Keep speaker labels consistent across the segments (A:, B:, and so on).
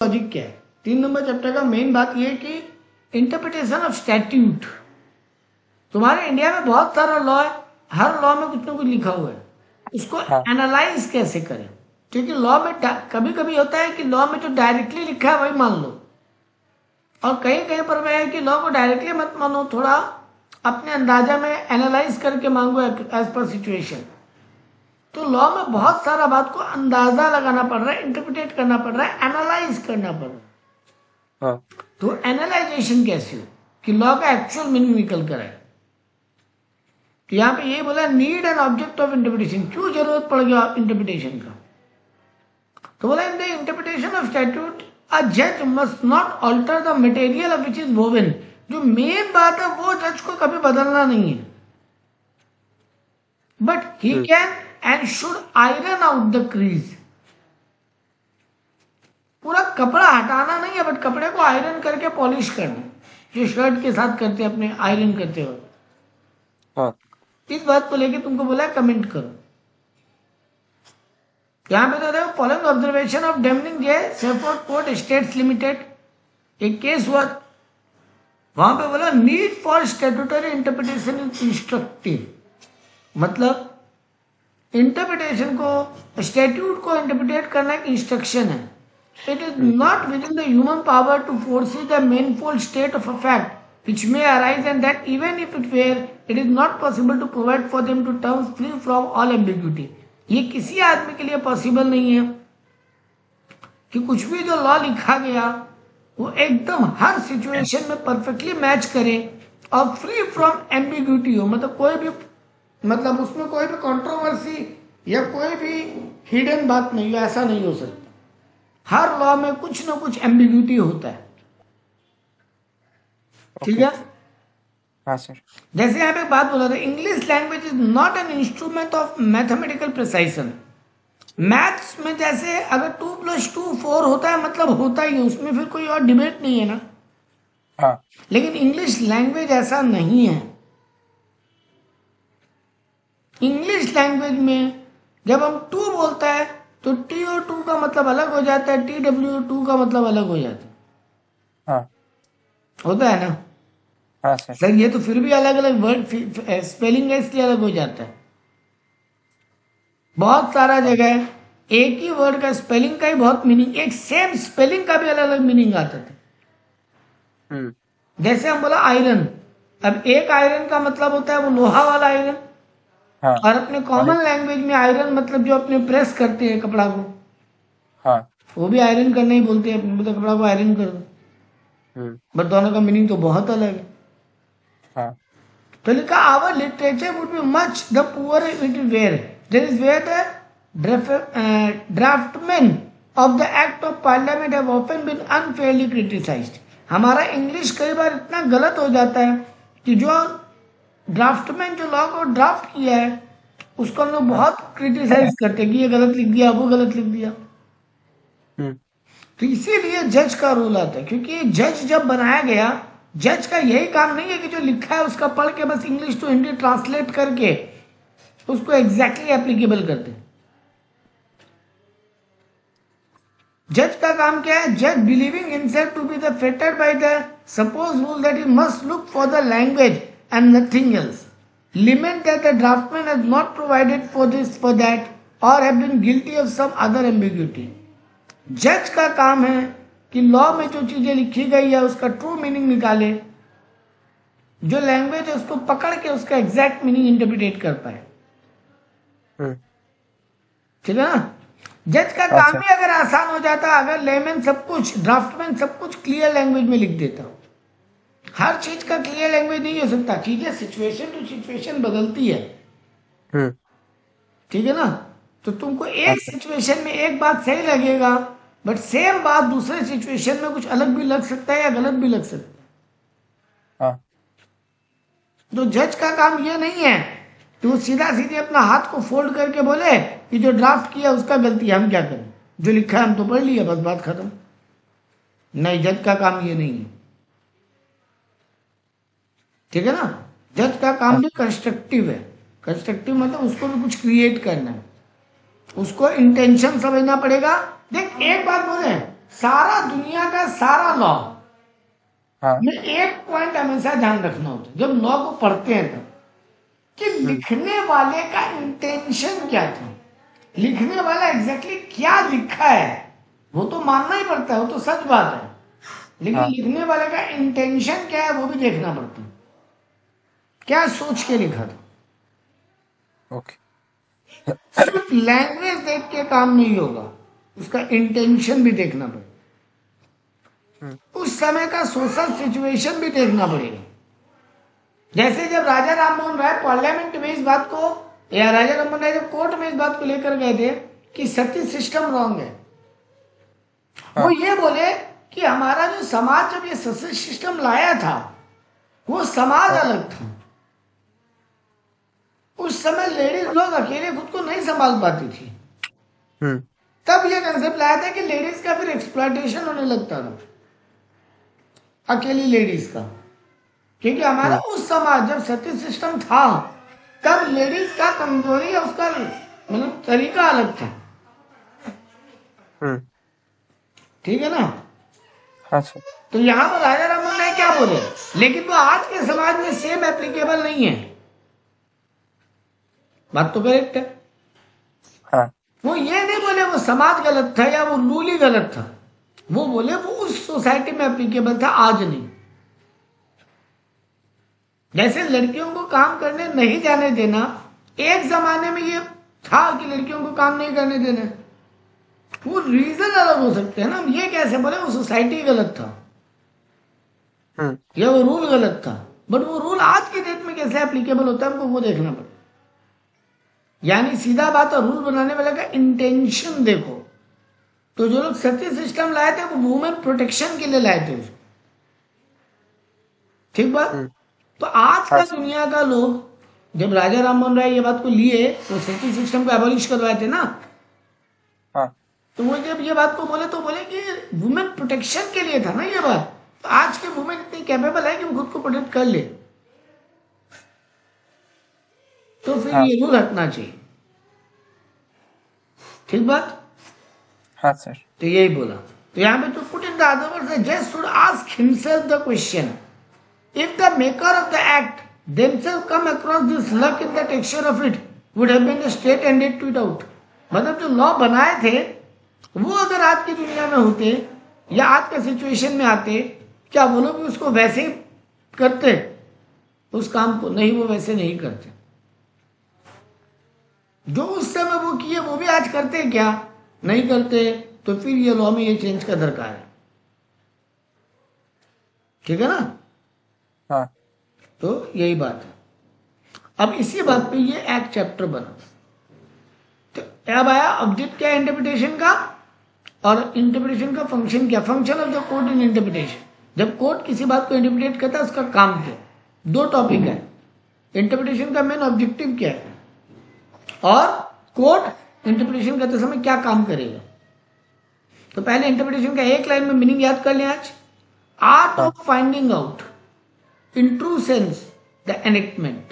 A: Logic क्या है। 3 number chapter का मेन बात यह है कि इंटरप्रिटेशन ऑफ स्टैट्यूट। तुम्हारे इंडिया में बहुत सारा लॉ है, हर लॉ में कुछ ना कुछ लिखा हुआ है, उसको
B: हाँ
A: एनालाइज कैसे करें। क्योंकि लॉ में कभी कभी होता है कि लॉ में जो डायरेक्टली लिखा है वही मान लो, और कहीं कहीं पर मैं है कि लॉ को डायरेक्टली मत मानो, थोड़ा अपने अंदाजा में एनालाइज करके मांगो एज पर सिचुएशन। तो लॉ में बहुत सारा बात को अंदाजा लगाना पड़ रहा है, इंटरप्रिटेट करना पड़ रहा है, एनालाइज करना पड़ रहा है।
B: हाँ
A: तो एनालाइजेशन कैसे हो कि लॉ का एक्चुअल मीनिंग निकल कर आए। तो यहां पे ये बोला need an object of interpretation, क्यों जरूरत पड़ गया इंटरप्रिटेशन का। तो बोला in the interpretation of statute a जज must not alter the material of which is woven. जो मेन बात है वो जज को कभी बदलना नहीं है, but he can and should iron out the creases. पूरा कपड़ा हटाना नहीं है, बट कपड़े को आयरन करके पॉलिश करना, जो शर्ट के साथ करते हैं अपने आयरन करते हो।
B: हाँ
A: इस बात को लेके तुमको बोला कमेंट करो। यहां पे तो देखो following observation of Denning J Seaford Court Estates Limited, एक केस हुआ, वहां पे बोला need for statutory interpretation is instructive. मतलब इंटरप्रिटेशन को, स्टैट्यूट को इंटरप्रिटेट करना एक इंस्ट्रक्शन है। It is not within the human power to foresee the manifold state of a fact which may arise, and that even if it were, it is not possible to provide for them to terms free from all ambiguity। ये किसी आदमी के लिए possible नहीं है कि कुछ भी जो लॉ लिखा गया वो एकदम हर सिचुएशन में परफेक्टली मैच करे और फ्री फ्रॉम एम्बिग्यूटी हो। मतलब कोई भी, मतलब उसमें कोई भी कंट्रोवर्सी या कोई भी हिडन बात नहीं हो, ऐसा नहीं हो सकता। हर लॉ में कुछ ना कुछ एम्बिग्यूटी होता है, ठीक है।
B: हाँ सर।
A: जैसे यहाँ पे बात बोला था, English language is not an instrument of mathematical precision. Maths में जैसे अगर 2 + 2 4 होता है, मतलब होता ही है, उसमें फिर कोई और डिबेट नहीं है ना।
B: हाँ
A: लेकिन इंग्लिश लैंग्वेज ऐसा नहीं है। इंग्लिश लैंग्वेज में जब हम 2 बोलता है तो TO2 का मतलब अलग हो जाता है, TWO2 का मतलब अलग हो जाता है,
B: हाँ
A: होता है ना
B: हाँ सर।
A: सर। ये तो फिर भी अलग अलग वर्ड स्पेलिंग है, इसलिए अलग हो जाता है। बहुत सारा जगह एक ही वर्ड का स्पेलिंग का ही बहुत मीनिंग, एक सेम स्पेलिंग का भी अलग अलग मीनिंग आता था। जैसे हम बोला आयरन, अब एक आयरन का मतलब होता है वो लोहा वाला आयरन,
B: हाँ
A: और अपने कॉमन लैंग्वेज में आयरन मतलब जो अपने प्रेस करते हैं कपड़ा को,
B: हाँ
A: वो भी आयरन करना ही बोलते हैं, अपने कपड़ा को आयरन कर दो। बट दोनों का मीनिंग तो बहुत अलग है।
B: हाँ
A: तो लिखा our literature would be much the poor it were there is where the draftsman of the act of parliament have often been unfairly criticised. हमारा इंग्लिश कई बार इतना गलत हो जाता है कि जो ड्राफ्टमैन जो लॉ को ड्राफ्ट किया है उसको हम लोग बहुत क्रिटिसाइज करते हैं कि ये गलत लिख दिया, वो गलत लिख दिया। तो इसीलिए जज का रोल आता है, क्योंकि जज जब बनाया गया, जज का यही काम नहीं है कि जो लिखा है उसका पढ़ के बस इंग्लिश टू हिंदी ट्रांसलेट करके उसको एग्जैक्टली एप्लीकेबल कर दे। जज का काम क्या है? जज believing himself to be the fettered by the supposed rule that he must look for the language and nothing else, lament that the draftsman has not provided for this for that or have been guilty of some other ambiguity. जज का काम है कि law में जो चीजें लिखी गई है उसका ट्रू मीनिंग निकाले, जो लैंग्वेज है उसको पकड़ के उसका एग्जैक्ट मीनिंग इंटरप्रिटेट कर पाए, ठीक है ना। जज का काम ही अगर आसान हो जाता, अगर लेमैन सब कुछ, ड्राफ्टमैन सब कुछ क्लियर लैंग्वेज में लिख देता, हर चीज का क्लियर लैंग्वेज नहीं हो सकता, चीजें सिचुएशन टू सिचुएशन बदलती है, ठीक है ना। तो तुमको एक सिचुएशन में एक बात सही लगेगा, बट सेम बात दूसरे सिचुएशन में कुछ अलग भी लग सकता है या गलत भी लग सकता है। तो जज का काम ये नहीं है कि वो सीधा सीधे अपना हाथ को फोल्ड करके बोले कि जो ड्राफ्ट किया उसका गलती है, हम क्या करें, जो लिखा है हम तो पढ़ लिया, बस बात खत्म। नहीं, जज का काम ये नहीं है, ठीक है ना। जज का काम भी कंस्ट्रक्टिव है। कंस्ट्रक्टिव मतलब उसको भी कुछ क्रिएट करना है, उसको इंटेंशन समझना पड़ेगा। देख एक बात बोले, सारा दुनिया का सारा लॉ
B: हाँ
A: में एक पॉइंट हमेशा ध्यान रखना होता है जब लॉ को पढ़ते हैं तब, कि लिखने वाले का इंटेंशन क्या था, लिखने वाला एग्जैक्टली क्या लिखा है। वो तो मानना ही पड़ता है, वो तो सच बात है, लेकिन
B: हाँ
A: लिखने वाले का इंटेंशन क्या है वो भी देखना पड़ता है, क्या सोच के लिखा था।
B: ओके
A: सिर्फ लैंग्वेज देख के काम नहीं होगा, उसका इंटेंशन भी देखना पड़ेगा, उस समय का सोशल सिचुएशन भी देखना पड़ेगा। जैसे जब राजा राममोहन राय पार्लियामेंट में इस बात को, या राजा राममोहन राय जब कोर्ट में इस बात को लेकर गए थे कि सती सिस्टम रॉन्ग है, वो
B: हाँ
A: ये बोले कि हमारा जो समाज जब ये सती सिस्टम लाया था वो समाज
B: हाँ
A: अलग था। उस समय लेडीज लोग अकेले खुद को नहीं संभाल पाती थी, तब ये कंसेप्ट लाया था कि लेडीज का फिर एक्सप्लॉयटेशन होने लगता था, अकेली लेडीज का, क्योंकि हमारा उस समाज जब सती सिस्टम था तब लेडीज का कमजोरी या उसका मतलब तरीका अलग था। ठीक है ना।
B: हाँ सर
A: तो यहाँ पर राजा राममोहन राय क्या बोले, लेकिन वो आज के समाज में सेम एप्लीकेबल नहीं है। बात तो करेक्ट है।
B: हाँ
A: वो ये नहीं बोले वो समाज गलत था या वो रूल ही गलत था, वो बोले वो उस सोसाइटी में एप्लीकेबल था, आज नहीं। जैसे लड़कियों को काम करने नहीं जाने देना, एक जमाने में ये था कि लड़कियों को काम नहीं करने देना, वो रीजन अलग हो सकते हैं ना। हम ये कैसे बोले वो सोसाइटी गलत था या वो रूल गलत था, बट वो रूल आज की डेट में कैसे एप्लीकेबल होता है हमको वो देखना पड़ेगा। यानी सीधा बात है, रूल बनाने वाले का इंटेंशन देखो। तो जो लोग सती सिस्टम लाए थे वो वुमेन प्रोटेक्शन के लिए लाए थे उसको, ठीक बात। तो आज का दुनिया का लोग जब राजा राममोहन राय ये बात को लिए तो सती सिस्टम को एबॉलिश करवाए थे ना,
B: हाँ
A: तो वो जब ये बात को बोले तो बोले कि वुमेन प्रोटेक्शन के लिए था ना ये बात। तो आज के वुमेन इतनी कैपेबल है कि वो खुद को प्रोटेक्ट कर ले, तो फिर
B: हाँ
A: ये रूल हटना चाहिए, ठीक बात।
B: हाँ सर
A: तो यही बोला। तो यहाँ पे तो put in the other words, just should ask himself the question, if the maker of the act themselves come across this luck in the texture of it would have been straight ended to it out। मतलब जो law बनाए थे वो अगर आज की दुनिया में होते या आज के सिचुएशन में आते, क्या वो लोग भी उसको वैसे ही करते उस काम को? नहीं, वो वैसे नहीं करते। जो उस समय वो किए वो भी आज करते क्या? नहीं करते। तो फिर ये लॉ में ये चेंज का दरकार है, ठीक है ना।
B: हाँ
A: तो यही बात है। अब इसी बात पे ये एक्ट चैप्टर बना। तो अब आया ऑब्जेक्ट क्या इंटरप्रिटेशन का, और इंटरप्रिटेशन का फंक्शन क्या, function of the court in interpretation. जब कोर्ट किसी बात को इंटरप्रिटेट करता है उसका काम क्या। दो टॉपिक है, इंटरप्रिटेशन का मेन ऑब्जेक्टिव क्या है और कोर्ट इंटरप्रिटेशन करते समय क्या काम करेगा। तो पहले इंटरप्रिटेशन का एक लाइन में मीनिंग याद कर लें आज। Art of finding out in true sense the enactment।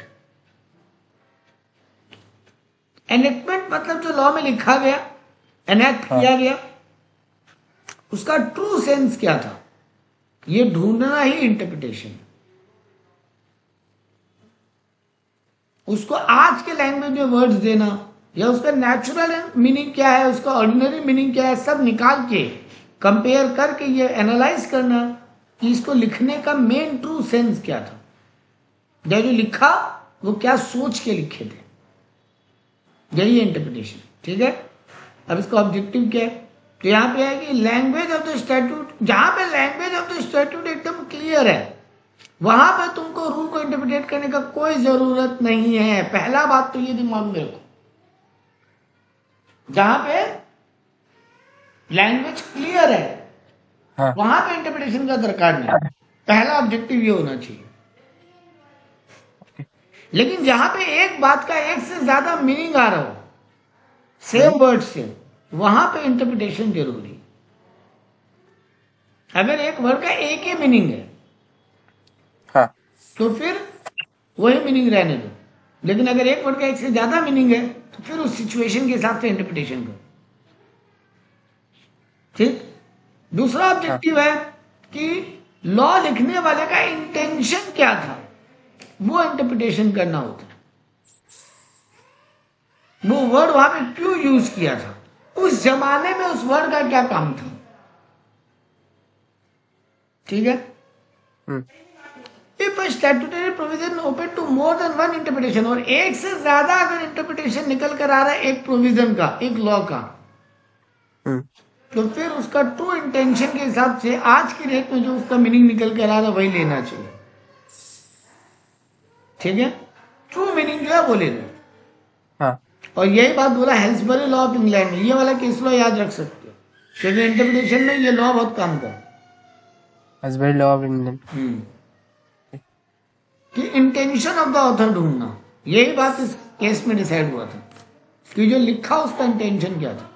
A: enactment मतलब जो लॉ में लिखा गया, एनेक्ट किया गया, उसका ट्रू सेंस क्या था, ये ढूंढना ही इंटरप्रिटेशन। उसको आज के लैंग्वेज में वर्ड्स देना या उसका नेचुरल मीनिंग क्या है, उसका ऑर्डिनरी मीनिंग क्या है, सब निकाल के कंपेयर करके ये एनालाइज करना कि इसको लिखने का मेन ट्रू सेंस क्या था, जो लिखा वो क्या सोच के लिखे थे, यही है इंटरप्रिटेशन, ठीक है। अब इसका ऑब्जेक्टिव क्या है, तो यहाँ पे है कि लैंग्वेज ऑफ द स्टैट्यूट, जहां पे लैंग्वेज ऑफ द स्टैट्यूट एकदम क्लियर है वहां पे तुमको रूल को इंटरप्रिटेट करने का कोई जरूरत नहीं है। पहला बात तो ये दिमाग में रखो, जहां पे लैंग्वेज क्लियर है
B: हाँ
A: वहां पे इंटरप्रिटेशन का दरकार नहीं। पहला ऑब्जेक्टिव ये होना चाहिए। लेकिन जहां पे एक बात का एक से ज्यादा मीनिंग आ रहा हो सेम वर्ड से, वहां पे इंटरप्रिटेशन जरूरी है। अगर एक वर्ड का एक ही मीनिंग है
B: हाँ
A: तो फिर वही मीनिंग रहने दो, लेकिन अगर एक वर्ड का एक से ज्यादा मीनिंग है तो फिर उस सिचुएशन के हिसाब से इंटरप्रिटेशन करो, ठीक। दूसरा ऑब्जेक्टिव है कि लॉ लिखने वाले का इंटेंशन क्या था, वो इंटरप्रिटेशन करना होता है। वो वर्ड वहां पे क्यों यूज किया था, उस जमाने में उस वर्ड का क्या काम था। ठीक है।
B: Hmm,
A: if statutory provision open to more than one interpretation, और एक से ज्यादा अगर इंटरप्रिटेशन निकल कर आ रहा है एक प्रोविजन का, एक लॉ का,
B: हम्म,
A: तो फिर उसका ट्रू इंटेंशन के हिसाब से आज की डेट में जो उसका मीनिंग निकल कर आ रहा है वही लेना चाहिए। ठीक है, ट्रू मीनिंग जो है वो ले लो।
B: हाँ,
A: और यही बात बोला हेल्सबरी लॉ ऑफ इंग्लैंड में, ये वाला केस लॉ याद रख सकते हो, क्योंकि इंटरप्रिटेशन में ये लॉ बहुत काम का
B: हस्बैंड लॉ ऑफ इंग्लैंड।
A: कि इंटेंशन ऑफ द ऑथर ढूंढना। यही बात इस केस में डिसाइड हुआ था कि जो लिखा उसका इंटेंशन क्या था।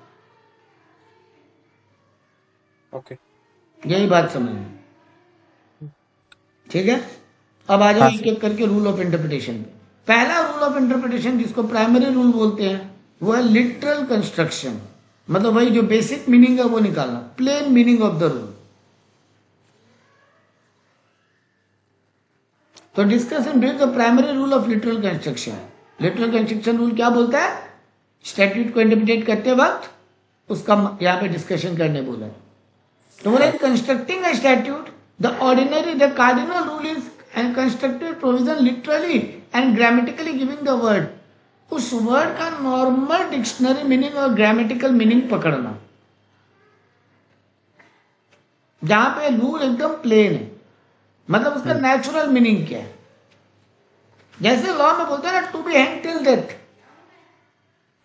B: ओके।
A: यही बात समझ। ठीक है, अब आ जाओ
B: हाँ
A: एक
B: सर।
A: एक करके रूल ऑफ इंटरप्रिटेशन पे। पहला रूल ऑफ इंटरप्रिटेशन जिसको प्राइमरी रूल बोलते हैं वो है लिटरल कंस्ट्रक्शन, मतलब वही जो बेसिक मीनिंग है वो निकालना, plain meaning of the rule. तो discussion brief the primary rule of literal construction. Literal construction rule क्या बोलता है, स्टैट्यूट को इंटरप्रिटेट करते वक्त उसका यहाँ पे डिस्कशन करने बोला है। तो बोले constructing a statute the ordinary the cardinal rule is and constructed provision literally and grammatically giving the word, उस वर्ड का नॉर्मल डिक्शनरी मीनिंग और ग्रामेटिकल मीनिंग पकड़ना। जहां पे रूल एकदम प्लेन है, मतलब उसका नेचुरल मीनिंग क्या है। जैसे लॉ में बोलते हैं ना to be hang till death,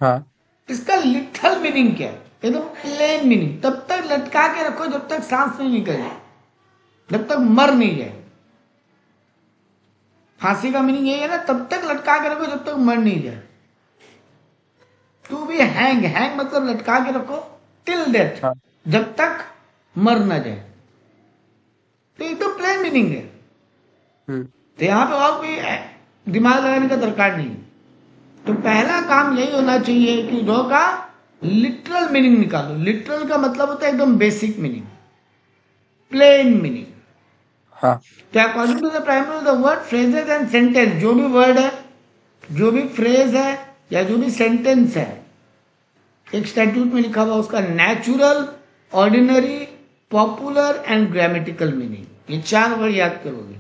B: हाँ,
A: इसका लिटरल मीनिंग क्या है, एकदम प्लेन मीनिंग, तब तक लटका के रखो जब तक सांस नहीं निकले, जब तक मर नहीं जाए। फांसी का मीनिंग यही है ना, तब तक लटका के रखो जब तक मर नहीं जाए। टू बी हैंग, हैंग मतलब लटका के रखो, टिल डेथ
B: हाँ,
A: जब तक मर ना जाए। तो ये तो प्लेन मीनिंग है, तो यहां पे और कोई दिमाग लगाने का दरकार नहीं। तो पहला काम यही होना चाहिए कि लॉ का लिटरल मीनिंग निकालो। लिटरल का मतलब होता है एकदम बेसिक मीनिंग, प्लेन मीनिंग।
B: हाँ,
A: तो according to the primary the word phrases and sentence, जो भी वर्ड है, जो भी फ्रेज है या जो भी सेंटेंस है एक स्टैट्यूट में लिखा हुआ, उसका natural, ordinary, popular and grammatical meaning, ये 4 वर्ड याद करोगे।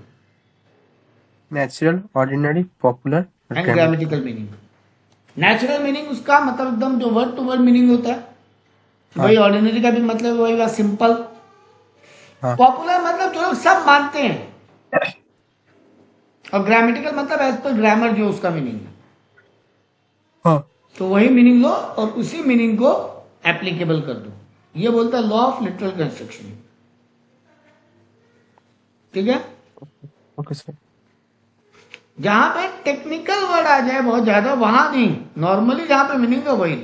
B: नेचुरल, ऑर्डिनरी, पॉपुलर और
A: and
B: grammatical.
A: Grammatical meaning. Natural meaning उसका मतलब एकदम जो वर्ड टू वर्ड मीनिंग होता है वही। ऑर्डिनरी का भी मतलब वही हुआ, सिंपल।
B: हाँ,
A: पॉपुलर मतलब जो लोग सब मानते हैं, और ग्रामेटिकल मतलब एज पर ग्रामर जो उसका मीनिंग है।
B: हाँ,
A: तो वही मीनिंग लो और उसी मीनिंग को एप्लीकेबल कर दो। ये बोलता है लॉ ऑफ लिटरल कंस्ट्रक्शन। ठीक है,
B: ओके सर।
A: जहां पे टेक्निकल वर्ड आ जाए बहुत ज्यादा वहां नहीं, नॉर्मली जहां पे मीनिंग है वही।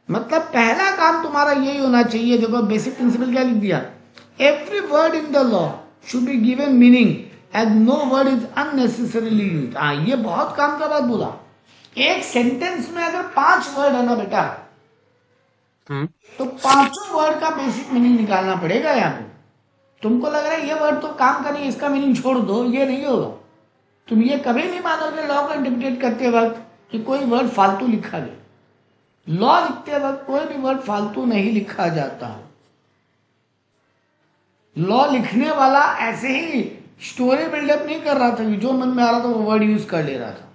A: मतलब पहला काम तुम्हारा यही होना चाहिए। देखो बेसिक प्रिंसिपल क्या लिख दिया, every word in the law should be given meaning as no word is unnecessarily used. हाँ, ये बहुत काम का बात बोला। एक सेंटेंस में अगर 5 वर्ड है ना बेटा, तो 5 वर्ड का बेसिक मीनिंग निकालना पड़ेगा। यहाँ पे तुमको लग रहा है ये वर्ड तो काम का नहीं, इसका मीनिंग छोड़ दो, ये नहीं होगा। तुम ये कभी नहीं मानोगे लॉ को इंटरप्रेट करते वक्त कि कोई वर्ड फालतू लिखा गया। लॉ लिखते वक्त कोई भी वर्ड फालतू नहीं लिखा जाता। लॉ लिखने वाला ऐसे ही स्टोरी बिल्डअप नहीं कर रहा था कि जो मन में आ रहा था वो वर्ड यूज कर ले रहा था।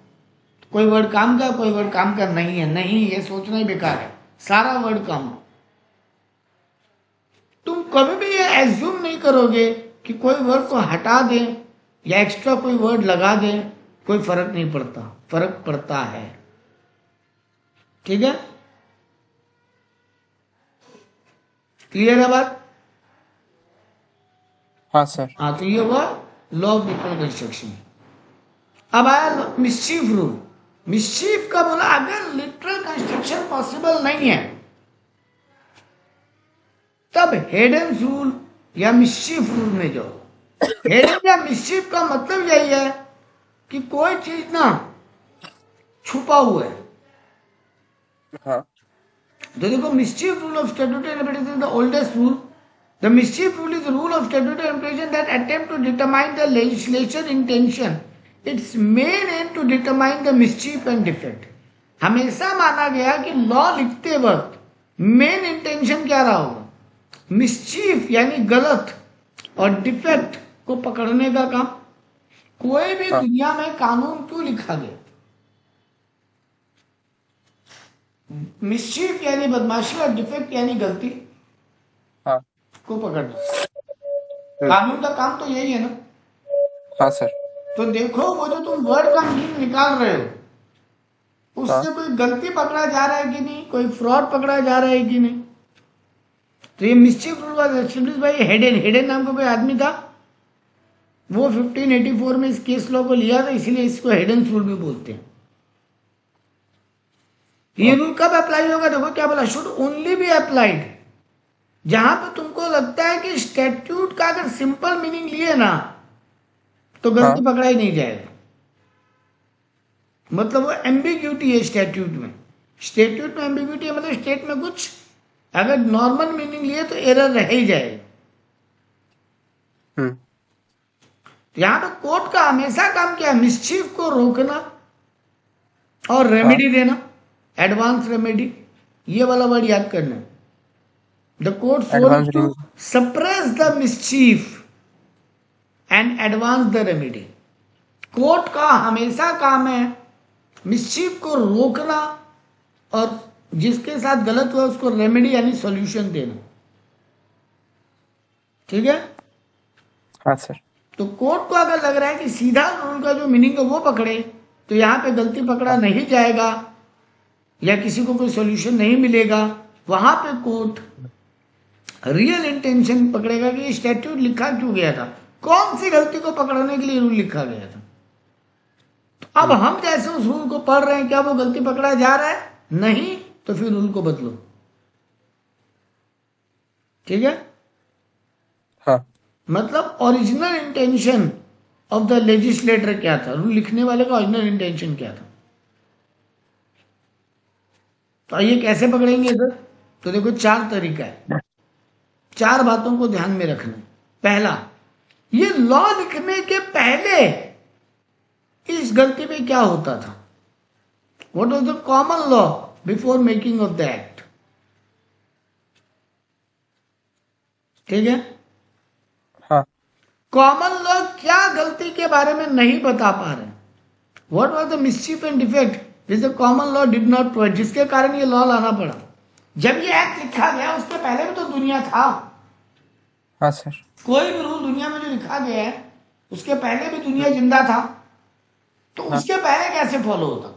A: कोई वर्ड काम का, कोई वर्ड काम का नहीं है, नहीं, ये सोचना ही बेकार है। सारा वर्ड काम। तुम कभी भी ये एज्यूम नहीं करोगे कि कोई वर्ड को हटा दें या एक्स्ट्रा कोई वर्ड लगा दें, कोई फर्क नहीं पड़ता। फर्क पड़ता है। ठीक है, क्लियर है बात?
B: हाँ सर।
A: हाँ, तो ये हुआ लॉ ऑफ लिटरल कंस्ट्रक्शन। अब आया मिस्चीफ रूल। मिस्चीफ का बोला अगर लिटरल कंस्ट्रक्शन पॉसिबल नहीं है तब हेडन्स रूल या मिस्चीफ रूल में जाओ। हेडन या मिस्चीफ का मतलब यही है कि कोई चीज ना छुपा हुआ है।
B: हाँ,
A: तो देखो mischief rule of statutory interpretation the oldest rule The mischief rule is the rule of statutory interpretation that attempt to determine the legislature intention. Its main aim to determine the mischief and defect. हमेशा माना गया कि law लिखते वक्त main intention क्या रहा होगा, mischief यानी गलत और डिफेक्ट को पकड़ने का काम। कोई भी
B: हाँ।
A: दुनिया में कानून क्यों लिखा गया, मिस्चीफ यानी बदमाशी और डिफेक्ट यानी गलती
B: हाँ
A: को पकड़ना। कानून का काम तो यही है ना।
B: हाँ सर।
A: तो देखो वो जो तुम वर्ड का मीनिंग निकाल रहे हो उससे कोई गलती पकड़ा जा रहा है कि नहीं, कोई फ्रॉड पकड़ा जा रहा है कि नहीं। तो ये mischief rule was established bye Hayden. Hayden नाम का कोई आदमी था, वो 1584 में इस केस लॉ को लिया था, इसीलिए इसको हेडेन रूल भी बोलते हैं। ये रूल कब अप्लाई होगा, देखो क्या बोला, शुड ओनली बी अप्लाइड जहां पे तुमको लगता है कि स्टैट्यूट का अगर सिंपल मीनिंग लिए ना तो गलती पकड़ा ही नहीं जाएगा। मतलब वो एम्बिग्यूटी है स्टैट्यूट में। स्टैट्यूट में एम्बिग्यूटी है, मतलब स्टेट में कुछ अगर नॉर्मल मीनिंग लिए तो एरर रह ही जाएगा। यहां पे कोर्ट का हमेशा काम क्या है, मिस्चीफ को रोकना और रेमेडी देना, एडवांस रेमेडी। ये वाला वर्ड याद करना। The court force to suppress the mischief and advance the remedy. Court का हमेशा काम है मिस्चीफ को रोकना और जिसके साथ गलत हुआ उसको रेमेडी यानी सॉल्यूशन देना। ठीक है।
B: हाँ सर।
A: तो कोर्ट को अगर लग रहा है कि सीधा रूल का जो मीनिंग है वो पकड़े तो यहाँ पे गलती पकड़ा नहीं जाएगा या किसी को कोई सॉल्यूशन नहीं मिलेगा, वहां पे कोर्ट रियल इंटेंशन पकड़ेगा कि स्टैट्यूट लिखा क्यों गया था, कौन सी गलती को पकड़ने के लिए रूल लिखा गया था। तो अब हम जैसे उस रूल को पढ़ रहे हैं, क्या वो गलती पकड़ा जा रहा है, नहीं, तो फिर रूल को बदलो। ठीक है।
B: हाँ।
A: मतलब original intention of the legislator क्या था, रूल लिखने वाले का ओरिजिनल इंटेंशन क्या था। तो ये कैसे पकड़ेंगे इधर, तो देखो 4 तरीका है, 4 बातों को ध्यान में रखना। पहला, ये लॉ लिखने के पहले इस गलती पे क्या होता था, what was the common law before making of the act. ठीक है।
B: हाँ।
A: कॉमन लॉ क्या गलती के बारे में नहीं बता पा रहे, what was the mischief and defect which the common law did not provide, जिसके कारण ये लॉ लाना पड़ा। जब ये एक्ट लिखा गया उसके पहले भी तो दुनिया था।
B: हाँ सर।
A: कोई भी रूल दुनिया में जो लिखा गया है उसके पहले भी दुनिया जिंदा था, तो उसके पहले कैसे फॉलो होता,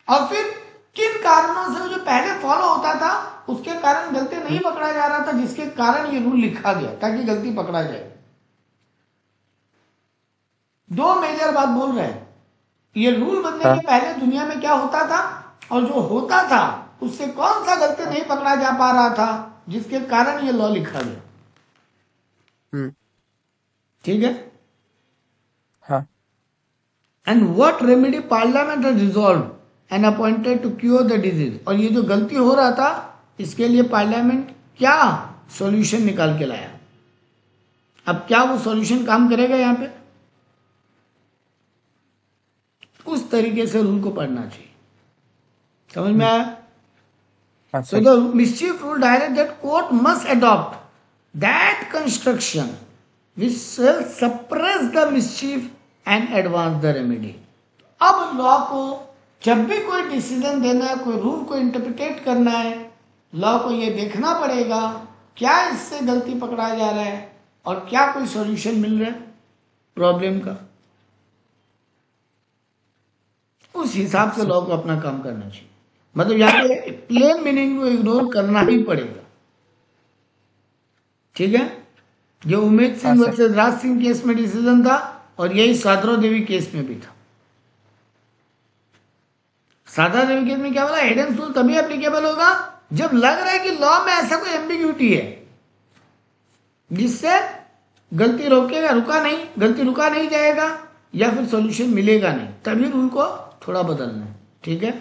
A: और फिर किन कारणों से जो पहले फॉलो होता था उसके कारण गलती नहीं पकड़ा जा रहा था, जिसके कारण ये रूल लिखा गया ताकि गलती पकड़ा जाए। 2 मेजर बात बोल रहे हैं, ये रूल बनने के पहले दुनिया में क्या होता था और जो होता था उससे कौन सा गलती नहीं पकड़ा जा पा रहा था जिसके कारण ये लॉ लिखा गया। ठीक है।
B: हाँ।
A: And what remedy parliament has resolve and appointed to cure the disease, और ये जो गलती हो रहा था इसके लिए पार्लियामेंट क्या सॉल्यूशन निकाल के लाया। अब क्या वो सॉल्यूशन काम करेगा यहाँ पे, उस तरीके से रूल को पढ़ना चाहिए। समझ में आया। So the mischief rule directs that court must adopt that construction which shall suppress the mischief and advance the remedy. अब लॉ को जब भी कोई डिसीजन देना है, कोई रूल को इंटरप्रिटेट करना है, लॉ को ये देखना पड़ेगा क्या इससे गलती पकड़ा जा रहा है और क्या कोई सॉल्यूशन मिल रहा है प्रॉब्लम का। उस हिसाब से लॉ को अपना काम करना चाहिए। मतलब यहाँ पे प्लेन मीनिंग को इग्नोर करना ही पड़ेगा। ठीक है। ये उमेद सिंह वर्सेस राज सिंह केस में डिसीजन था और यही साधरा देवी केस में भी था। साधरा देवी केस में क्या बोला, हेडेन रूल तभी एप्लीकेबल होगा जब लग रहा है कि लॉ में ऐसा कोई एम्बिग्यूटी है जिससे गलती रुका नहीं जाएगा या फिर सॉल्यूशन मिलेगा नहीं, तभी रूल को थोड़ा बदलना है। ठीक है।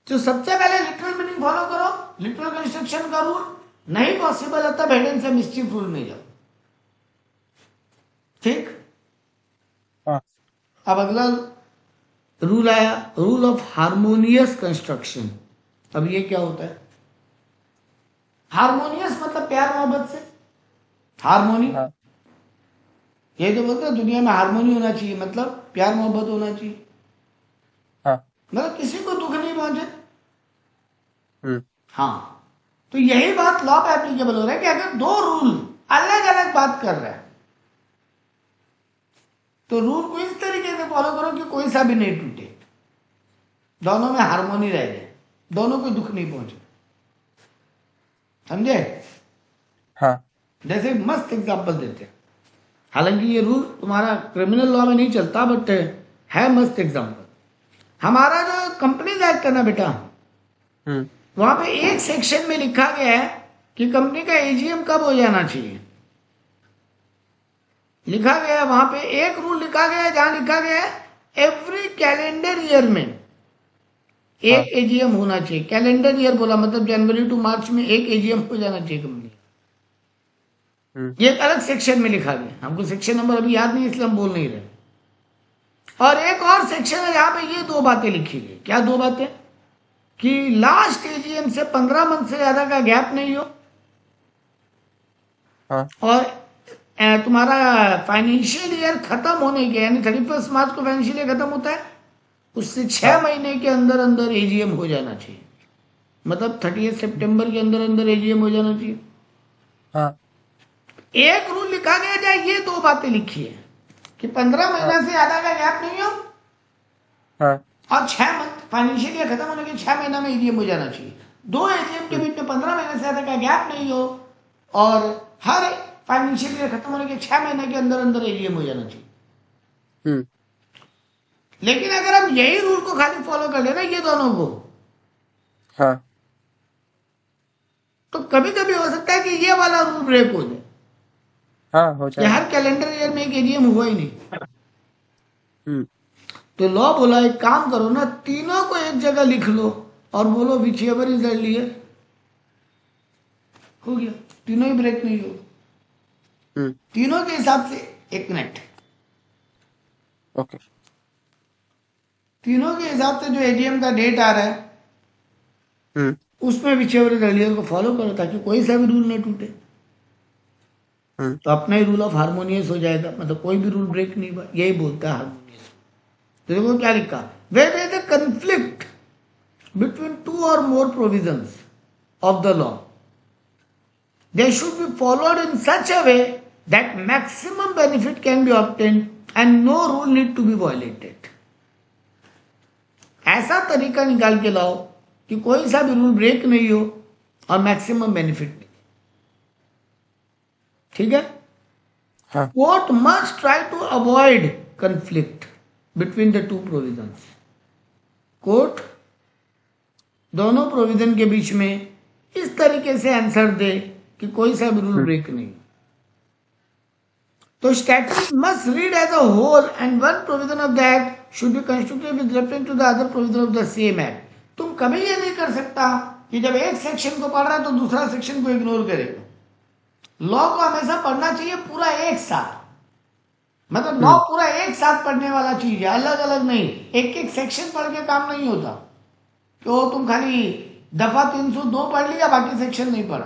A: तो सबसे पहले लिटरल मीनिंग फॉलो करो, लिटरल कंस्ट्रक्शन का रूल। नहीं पॉसिबल है तब हेडन से मिस्चिफ रूल में जाओ। ठीक।
B: हाँ
A: अब अगला रूल आया, रूल ऑफ हार्मोनियस कंस्ट्रक्शन। अब ये क्या होता है? हार्मोनियस मतलब प्यार मोहब्बत से, हार्मोनी।
B: हाँ
A: ये जो बोलते हैं दुनिया में हार्मोनी होना चाहिए, मतलब प्यार मोहब्बत होना चाहिए,
B: हाँ
A: मतलब किसी को दुख नहीं पहुंचे।
B: हम्म
A: हाँ, तो यही बात लॉ पे एप्लीकेबल हो रहा है कि अगर दो रूल अलग अलग बात कर रहे हैं तो रूल को इस तरीके से फॉलो करो कि कोई सा भी नहीं टूटे, दोनों में हार्मोनी रह जाए, दोनों को दुख नहीं पहुंचे। समझे?
B: हाँ
A: जैसे मस्त एग्जांपल देते हैं, हालांकि ये रूल तुम्हारा क्रिमिनल लॉ में नहीं चलता, बट है मस्त एग्जांपल। हमारा जो कंपनीज एक्ट है ना बेटा,
B: हम्म
A: वहां पे एक सेक्शन में लिखा गया है कि कंपनी का एजीएम कब हो जाना चाहिए। लिखा गया है वहां पे, एक रूल लिखा गया है जहां लिखा गया है एवरी कैलेंडर ईयर में
B: हाँ
A: एक एजीएम होना चाहिए। कैलेंडर ईयर बोला मतलब जनवरी टू मार्च में एक एजीएम हो जाना चाहिए कंपनी। ये एक अलग सेक्शन में लिखा गया, हमको सेक्शन नंबर अभी याद नहीं इसलिए हम बोल नहीं रहे। और एक और सेक्शन है जहां पे ये दो बातें लिखी गई। क्या दो बातें? कि लास्ट एजीएम से 15 मंथ से ज्यादा का गैप नहीं हो,
B: हाँ
A: और तुम्हारा फाइनेंशियल ईयर खत्म होने के, यानी 31 मार्च को फाइनेंशियल ईयर खत्म होता है, उससे 6
B: हाँ
A: महीने के अंदर अंदर एजीएम हो जाना चाहिए, मतलब 30 सितंबर के अंदर अंदर एजीएम हो जाना चाहिए।
B: हाँ
A: एक रूल लिखा गया जहाँ ये दो बातें लिखी है कि 15
B: हाँ
A: महीना से ज्यादा का गैप नहीं हो,
B: हाँ
A: और 6 मंथ फाइनेंशियल ईयर खत्म होने के 6 महीना में एजीएम हो जाना चाहिए। दो एजीएम के बीच में 15 महीने से ज्यादा का गैप नहीं हो, और हर फाइनेंशियल ईयर खत्म होने के 6 महीने के अंदर अंदर एजीएम हो जाना चाहिए।
B: हम्म
A: लेकिन अगर हम यही रूल को खाली फॉलो कर लेना ये दोनों को,
B: हाँ
A: तो कभी कभी हो सकता है कि ये वाला रूल ब्रेक हो जाए
B: हाँ हो
A: कि
B: जाएगा।
A: हर कैलेंडर ईयर में एक एजीएम हुआ ही नहीं।
B: हम्म
A: तो लॉ बोला एक काम करो ना, तीनों को एक जगह लिख लो और बोलो विच एवर इज अर्लियर, हो गया, तीनों ही ब्रेक नहीं हो।
B: हम्म
A: तीनों के हिसाब से, एक मिनट,
B: ओके
A: तीनों के हिसाब से जो एजीएम का डेट आ रहा है
B: हम्म
A: उसमें विच एवर इज अर्लियर को फॉलो करो ताकि कोई सा भी रूल ना टूटे।
B: हम्म
A: तो अपना ही रूल ऑफ हार्मोनियस हो जाएगा, मतलब कोई भी रूल ब्रेक नहीं हुआ, यही बोलता है हार्मोनियस। तो देखो क्या लिखा, where there is a conflict between two or more provisions of the law, they should be followed in such a way that maximum benefit can be obtained and no rule need to be violated. ऐसा तरीका निकाल के लाओ कि कोई सा भी rule break नहीं हो और मैक्सिमम बेनिफिट मिले। ठीक है?
B: हाँ
A: court must try to avoid conflict between the two provisions. Court दोनों प्रोविजन के बीच में इस तरीके से आंसर दे कि कोई सा भी रूल ब्रेक नहीं। तो statute must read as a whole and one provision of the act should be constructed with reference to the other provision of the same act. तुम कभी ये नहीं कर सकता कि जब एक सेक्शन को पढ़ रहा है तो दूसरा सेक्शन को इग्नोर करेगा। लॉ को हमेशा पढ़ना चाहिए पूरा एक साथ, मतलब लॉ पूरा एक साथ पढ़ने वाला चीज है, अलग अलग नहीं। एक एक सेक्शन पढ़ के काम नहीं होता, तो तुम खाली दफा 302 पढ़ लिया बाकी सेक्शन नहीं पढ़ा।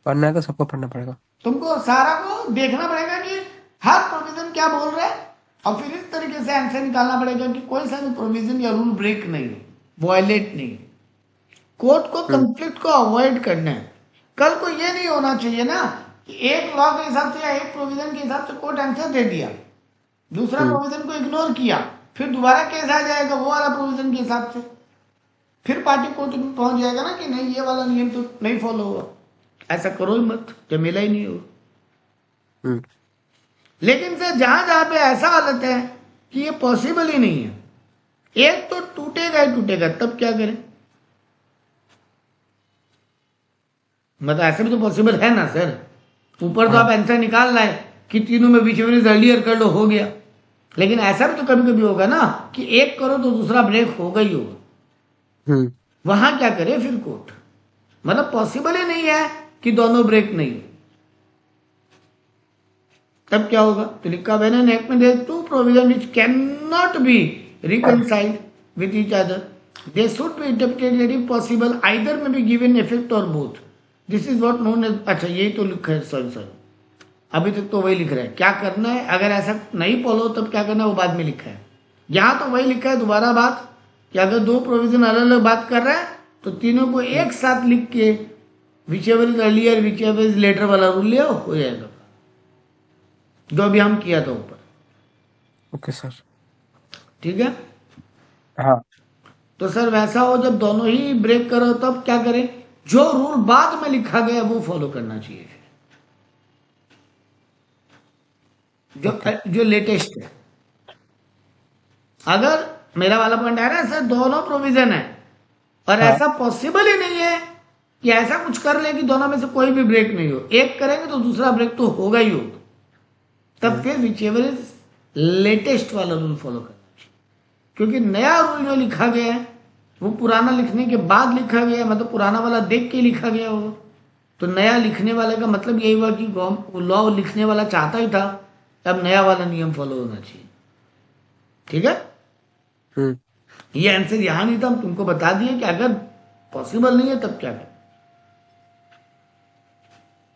B: पढ़ना है तो सबको पढ़ना पड़ेगा।
A: तुमको सारा को देखना पड़ेगा कि हर प्रोविजन क्या बोल रहा है, और फिर इस तरीके से आंसर निकालना पड़ेगा कि कोई सा भी प्रोविजन या रूल ब्रेक नहीं, वायलेट नहीं। कोर्ट को कंफ्लिक्ट को अवॉइड करना है। कल को ये नहीं होना चाहिए ना कि एक लॉ के हिसाब से या एक प्रोविजन के हिसाब से कोर्ट आंसर दे दिया, दूसरा प्रोविजन को इग्नोर किया, फिर दोबारा केस आ जाएगा वो वाला प्रोविजन के हिसाब से, फिर पार्टी कोर्ट में पहुंच जाएगा ना कि नहीं ये वाला नियम तो नहीं फॉलो हुआ। ऐसा करो ही मत, जमेला ही नहीं हो। लेकिन सर जहां जहां पे ऐसा हालत है कि ये पॉसिबल ही नहीं है, एक तो टूटेगा ही टूटेगा, तब क्या करें? मतलब ऐसे भी तो पॉसिबल है ना सर। ऊपर तो आप आंसर निकाल रहे हैं कि तीनों में विच एवर इज अर्लियर कर लो, हो गया। लेकिन ऐसा भी तो कभी कभी होगा ना कि एक करो तो दूसरा ब्रेक होगा ही होगा।
B: हम्म
A: वहां क्या करे फिर कोर्ट? मतलब पॉसिबल ही नहीं है कि दोनों ब्रेक नहीं हो। तब क्या होगा? तो लिखा हुआ है एक्ट में there two provision which can not be reconciled with each other, they should be interpreted if possible either may be given effect और both, this is what known as. अच्छा यही तो लिखा है, सॉरी अभी तक तो वही लिख रहा है। क्या करना है अगर ऐसा नहीं फॉलो तब क्या करना है वो बाद में लिखा है। यहां तो वही लिखा है दोबारा बात कि अगर दो प्रोविजन अलग अलग बात कर रहा है तो तीनों को एक साथ लिख के whichever is earlier whichever is later वाला रूल ले आओ, हो जाएगा जो अभी हम किया था ऊपर।
B: Okay sir.
A: ठीक है,
B: हाँ
A: तो सर वैसा हो जब दोनों ही ब्रेक करो तब क्या करें? जो रूल बाद में लिखा गया वो फॉलो करना चाहिए, जो
B: ओके
A: जो लेटेस्ट है। अगर मेरा वाला पॉइंट है ना सर, दोनों प्रोविजन है और
B: हाँ
A: ऐसा पॉसिबल ही नहीं है कि ऐसा कुछ कर ले कि दोनों में से कोई भी ब्रेक नहीं हो। एक करेंगे तो दूसरा ब्रेक तो होगा ही होगा। तब फिर विच एवर इज लेटेस्ट वाला रूल फॉलो करना चाहिए, क्योंकि नया रूल जो लिखा गया है वो पुराना लिखने के बाद लिखा गया है, मतलब पुराना वाला देख के लिखा गया होगा। तो नया लिखने वाले का मतलब यही हुआ कि लॉ लिखने वाला चाहता ही था अब नया वाला नियम फॉलो होना चाहिए। ठीक है,
B: हम्म
A: ये आंसर यहां नहीं था, हम तुमको बता दिए कि अगर पॉसिबल नहीं है तब क्या करें।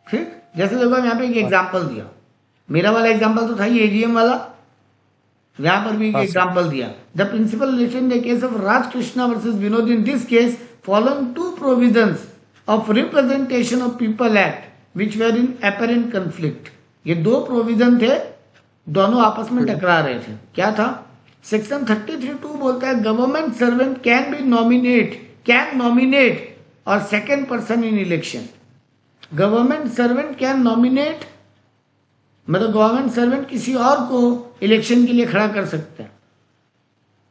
A: ठीक, जैसे देखो यहाँ पे एक
B: हाँ
A: एग्जांपल दिया, मेरा वाला एग्जांपल तो था ये एजीएम वाला, यहां पर भी एक
B: हाँ सर
A: एग्जांपल दिया। The principle relation the case of Raj Krishna versus Vinod, in this case following two provisions of representation of people act which were in apparent conflict. ये दो प्रोविजन थे, दोनों आपस में
B: हम्म
A: टकरा रहे थे। क्या था? सेक्शन 33(2) बोलता है गवर्नमेंट सर्वेंट कैन नॉमिनेट और second person in election. Government servant can nominate मतलब गवर्नमेंट सर्वेंट किसी और को इलेक्शन के लिए खड़ा कर सकता है।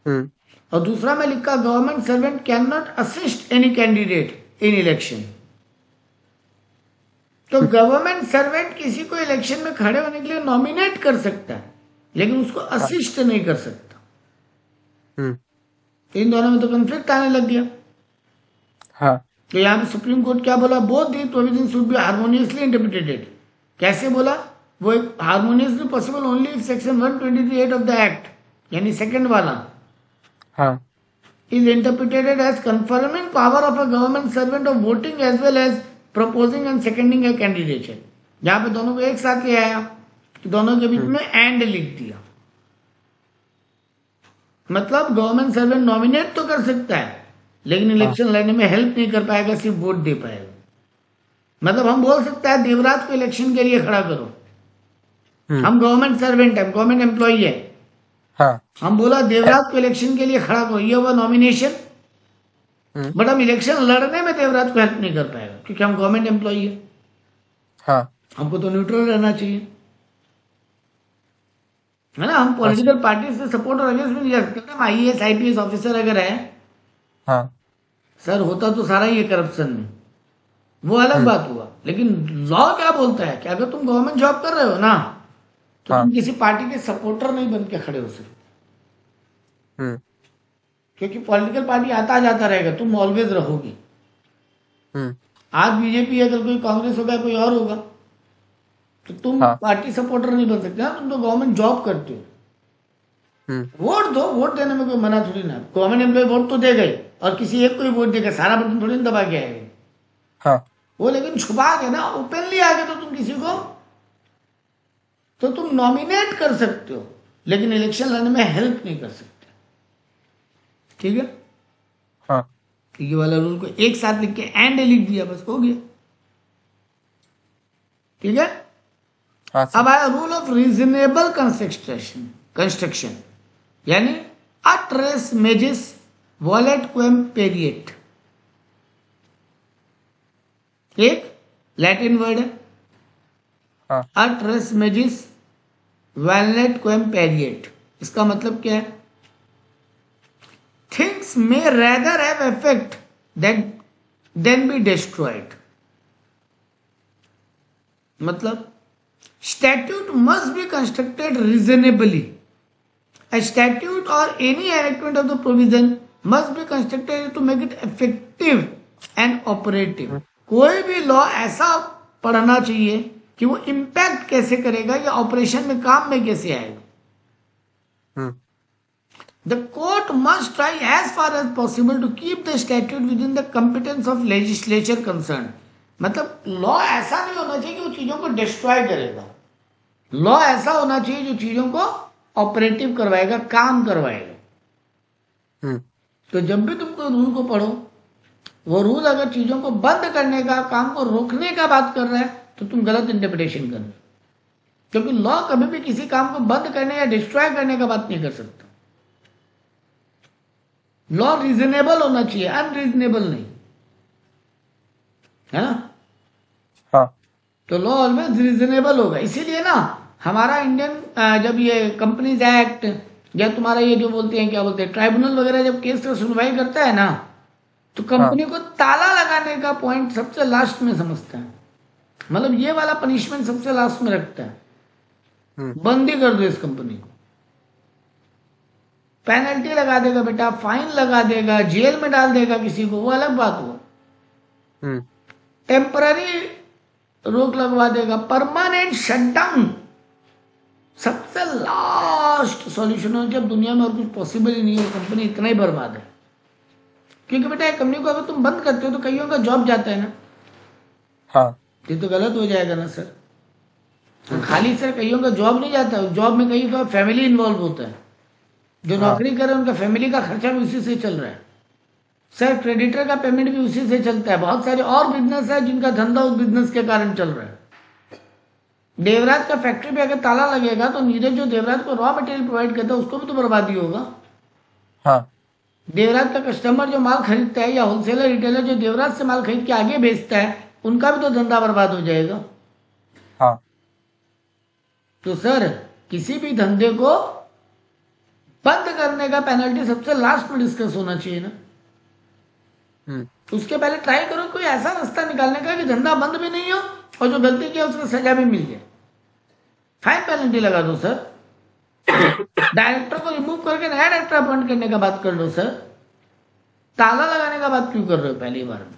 B: हम्म
A: और दूसरा में लिखा government servant can not assist any candidate in election. तो गवर्नमेंट सर्वेंट किसी को इलेक्शन में खड़े होने के लिए नॉमिनेट कर सकता है लेकिन उसको
B: हाँ
A: असिस्ट नहीं कर सकता।
B: हम्म
A: तो इन दोनों में तो कंफ्लिक्ट आने लग गया।
B: हाँ
A: तो यहाँ पे सुप्रीम कोर्ट क्या बोला? Both the provision should be harmoniously interpreted. कैसे बोला? वो एक harmoniously possible only if section 123(8) of the act, यानी सेकंड वाला,
B: हाँ
A: is interpreted as confirming power of a government servant of voting as well as proposing and seconding a candidature। यहाँ पे दोनों को एक साथ ले आया कि दोनों के बीच में एंड लिख दिया। मतलब गवर्नमेंट सर्वेंट नॉमिनेट तो कर सकता है लेकिन
B: हाँ
A: इलेक्शन लड़ने में हेल्प नहीं कर पाएगा, सिर्फ वोट दे पाएगा। मतलब हम बोल सकते हैं देवराज को इलेक्शन के लिए खड़ा करो, हम गवर्नमेंट सर्वेंट है, गवर्नमेंट एम्प्लॉई है,
B: हाँ
A: हम बोला देवराज को इलेक्शन के लिए खड़ा करो, ये हुआ नॉमिनेशन।
B: हम्म
A: बट हम इलेक्शन लड़ने में देवराज को हेल्प नहीं कर पाएगा क्योंकि हम गवर्नमेंट एम्प्लॉई है,
B: हाँ
A: हमको तो न्यूट्रल रहना चाहिए, है ना। हम
B: हाँ
A: पॉलिटिकल पार्टी से सपोर्ट और अगेंस्ट में नहीं जा सकते। हम आईएएस आईपीएस ऑफिसर अगर है,
B: हाँ
A: सर होता तो सारा ही है करप्शन में, वो अलग
B: हम्म
A: बात हुआ। लेकिन लॉ क्या बोलता है कि अगर तुम गवर्नमेंट जॉब कर रहे हो ना तो
B: हाँ
A: तुम किसी पार्टी के सपोर्टर नहीं बन के खड़े हो सकते,
B: हम्म
A: क्योंकि पॉलिटिकल पार्टी आता जाता रहेगा, तुम ऑलवेज रहोगी।
B: हम्म
A: आज बीजेपी है, कल कोई कांग्रेस होगा, कोई और होगा, तो तुम
B: हाँ
A: पार्टी सपोर्टर नहीं बन सकते ना, तुम तो गवर्नमेंट जॉब करते हो। वोट दो, वोट देने में कोई मना थोड़ी ना। गवर्नमेंट एम्प्लॉय वोट तो दे गए और किसी एक को ही वोट देगा, सारा बटन थोड़ी ना दबा के आएगा
B: हाँ
A: वो। लेकिन छुपा के ना ओपनली आगे तो तुम किसी को तो तुम नॉमिनेट कर सकते हो लेकिन इलेक्शन लड़ने में हेल्प नहीं कर सकते। ठीक है,
B: हाँ
A: तो ये वाला रूल को एक साथ लिख के एंड लिख दिया, बस हो गया। ठीक है,
B: हाँ
A: अब
B: सर
A: आया रूल ऑफ रीजनेबल कंस्ट्रक्शन यानी अट्रेस मेजिस वॉलेट क्वेम पेरिएट। एक लैटिन वर्ड है
B: हाँ
A: अट्रेस मेजिस वॉलेट क्वेम पेरिएट। इसका मतलब क्या है? Things may rather have effect than be destroyed. मतलब statute must be constructed reasonably A statute or any enactment of the provision must be constructed to make it effective and operative. कोई भी law ऐसा पढ़ना चाहिए कि वो impact कैसे करेगा या ऑपरेशन में काम में कैसे आएगा. The court must try as far as possible to keep the statute within the competence of legislature concerned. मतलब लॉ ऐसा नहीं होना चाहिए कि वो चीजों को डिस्ट्रॉय करेगा. लॉ ऐसा होना चाहिए जो चीजों को ऑपरेटिव करवाएगा, काम करवाएगा. तो जब भी तुम कोई रूल को पढ़ो, वो रूल अगर चीजों को बंद करने का, काम को रोकने का बात कर रहा है, तो तुम गलत इंटरप्रिटेशन कर रहे हो. क्योंकि लॉ कभी भी किसी काम को बंद करने या डिस्ट्रॉय करने का बात नहीं कर सकता. लॉ रीजनेबल होना चाहिए, अनरीजनेबल नहीं, है ना.
B: हाँ.
A: तो लॉ ऑलवेज रीजनेबल होगा. इसीलिए ना हमारा इंडियन जब ये कंपनीज एक्ट या तुम्हारा ये जो बोलते हैं, क्या बोलते हैं, ट्राइब्यूनल वगैरह जब केस का सुनवाई करता है ना, तो कंपनी को ताला लगाने का पॉइंट सबसे लास्ट में समझता है. मतलब ये वाला पनिशमेंट सबसे लास्ट में रखता है. बंद ही कर दो इस कंपनी को. पेनल्टी लगा देगा बेटा, फाइन लगा देगा, जेल में डाल देगा किसी को, वो अलग बात हुआ. टेम्पररी रोक लगवा देगा. परमानेंट शटडाउन सबसे लास्ट सॉल्यूशन है. जब दुनिया में और कुछ पॉसिबल ही नहीं है, कंपनी इतना ही बर्बाद है. क्योंकि बेटा एक कंपनी को अगर तुम बंद करते हो तो कईयों का जॉब जाता है ना.
B: हाँ.
A: ये तो गलत हो जाएगा ना सर. तो खाली सर कईयों का जॉब नहीं जाता है. जॉब में कहीं का फैमिली इन्वॉल्व होता है. जो नौकरी करे उनका फैमिली का खर्चा भी उसी से चल रहा है. सर क्रेडिटर का पेमेंट भी उसी से चलता है. बहुत सारे और बिजनेस है जिनका धंधा उस बिजनेस के कारण चल रहा है. देवराज का फैक्ट्री पे अगर ताला लगेगा तो नीरज जो देवराज को रॉ मटेरियल प्रोवाइड करता है उसको भी तो बर्बादी होगा.
B: हाँ.
A: देवराज का कस्टमर जो माल खरीदता है या होलसेलर रिटेलर जो देवराज से माल खरीद के आगे बेचता है, उनका भी तो धंधा बर्बाद हो जाएगा.
B: हाँ.
A: तो सर किसी भी धंधे को बंद करने का पेनल्टी सबसे लास्ट में डिस्कस होना चाहिए ना. उसके पहले ट्राई करो कोई ऐसा रास्ता निकालने का कि धंधा बंद भी नहीं हो और जो गलती किया उसको सजा भी मिल जाए. फाइन पेनल्टी लगा दो सर. डायरेक्टर को रिमूव करके नया डायरेक्टर अपॉइंट करने का बात कर लो सर. ताला लगाने का बात क्यों कर रहे हो पहली बार में,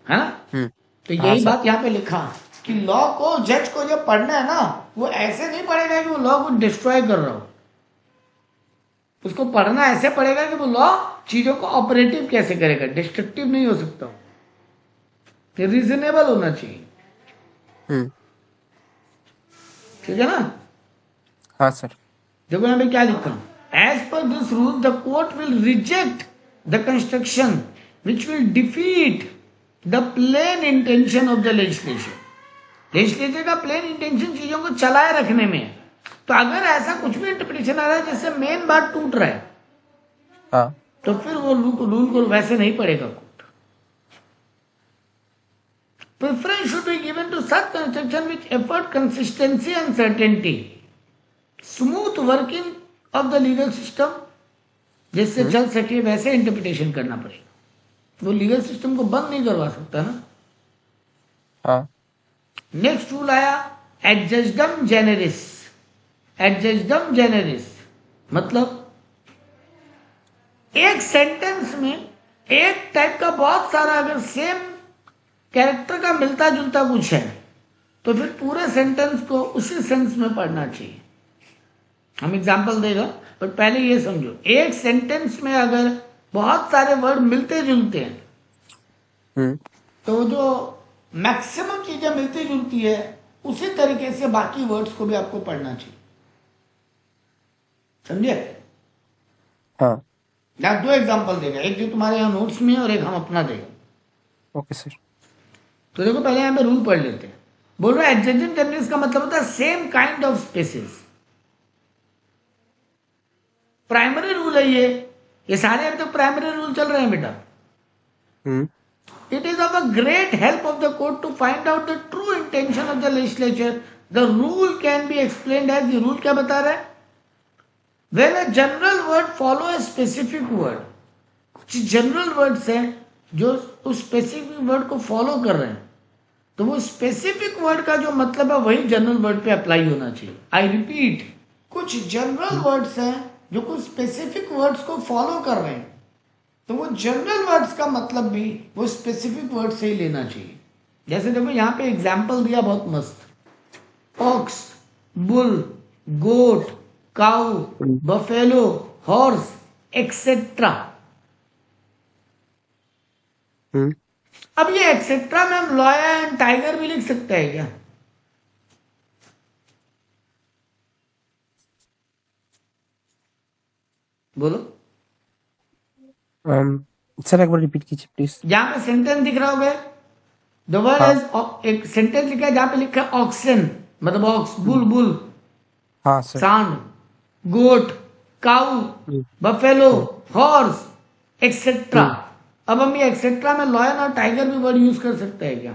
A: है ना. तो यही बात यहाँ पे लिखा कि लॉ को, जज को जब पढ़ना है ना, वो ऐसे नहीं पढ़ेगा कि वो लॉ को डिस्ट्रॉय कर रहा हो. उसको पढ़ना ऐसे पड़ेगा कि वो लॉ चीजों को ऑपरेटिव कैसे करेगा. डिस्ट्रक्टिव नहीं हो सकता, रीजनेबल होना चाहिए. ठीक है ना.
B: हाँ सर.
A: देखो यहाँ पे क्या लिखा. As per this rule the court will reject the construction which will defeat the plain intention of the legislation. Legislature का प्लेन इंटेंशन चीजों को चलाए रखने में है. तो अगर ऐसा कुछ भी इंटरप्रिटेशन आ रहा है जिससे मेन बात टूट रहा है,
B: हाँ.
A: तो फिर वो रूल को वैसे नहीं पड़ेगा court. Preference should be given to such construction which effort consistency and certainty, smooth working of the legal system. जिससे चल सके वैसे इंटरप्रिटेशन करना पड़ेगा. वो लीगल सिस्टम को बंद नहीं करवा सकता ना.
B: हाँ.
A: नेक्स्ट रूल आया एडजस्टम जेनेरिस. एडजस्टम जेनेरिस मतलब एक सेंटेंस में एक टाइप का बहुत सारा अगर सेम कैरेक्टर का मिलता जुलता कुछ है तो फिर पूरे सेंटेंस को उसी सेंस में पढ़ना चाहिए. हम एग्जांपल देगा पर पहले ये समझो, एक सेंटेंस में अगर बहुत सारे वर्ड मिलते जुलते हैं तो जो मैक्सिमम चीजें मिलती जुलती है उसी तरीके से बाकी वर्ड्स को भी आपको पढ़ना चाहिए. समझे.
B: हाँ.
A: यहाँ दो एग्जांपल देगा, एक जो तुम्हारे यहाँ नोट्स में है और एक हम अपना देगा.
B: Okay sir.
A: तो देखो पहले यहाँ पे रूल पढ़ लेते हैं. बोल रहा है एडजेक्टिव जेनरिस का मतलब होता है same kind of species. Primary rule है ये सारे अभी तक प्राइमरी रूल चल रहे हैं बेटा. It is of a great help of the court to find out the true intention of the legislature. The rule can be explained as the rule क्या बता रहा है. When a general word follow a specific word, कुछ general words हैं जो उस specific word को follow कर रहे हैं, तो वो स्पेसिफिक वर्ड का जो मतलब है वही जनरल वर्ड पे अप्लाई होना चाहिए. आई रिपीट, कुछ जनरल वर्ड्स हैं जो कुछ स्पेसिफिक वर्ड्स को फॉलो कर रहे हैं, तो वो जनरल वर्ड्स का मतलब भी वो स्पेसिफिक वर्ड से ही लेना चाहिए। जैसे देखो यहाँ पे एग्जाम्पल दिया बहुत मस्त, ऑक्स, बुल, गोट, काउ, बफेलो, हॉर्स, एक्सेट्रा। अब ये एक्सेट्रा में हम लॉयन एंड टाइगर भी लिख सकते हैं क्या? बोलो।
B: सर एक बार रिपीट कीजिए प्लीज।
A: जहां पे सेंटेंस दिख रहा होगा, द वर्ड
B: हाँ
A: इज, एक सेंटेंस लिखा है जहां पे लिखा है ऑक्सन, मतलब ऑक्स, बुल बुल,
B: हाँ सर।
A: सांड, गोट, काउ, बफेलो, हॉर्स, एक्सेट्रा। अब हम ये एक्सेट्रा में लॉयन और टाइगर भी वर्ड यूज कर सकते हैं क्या?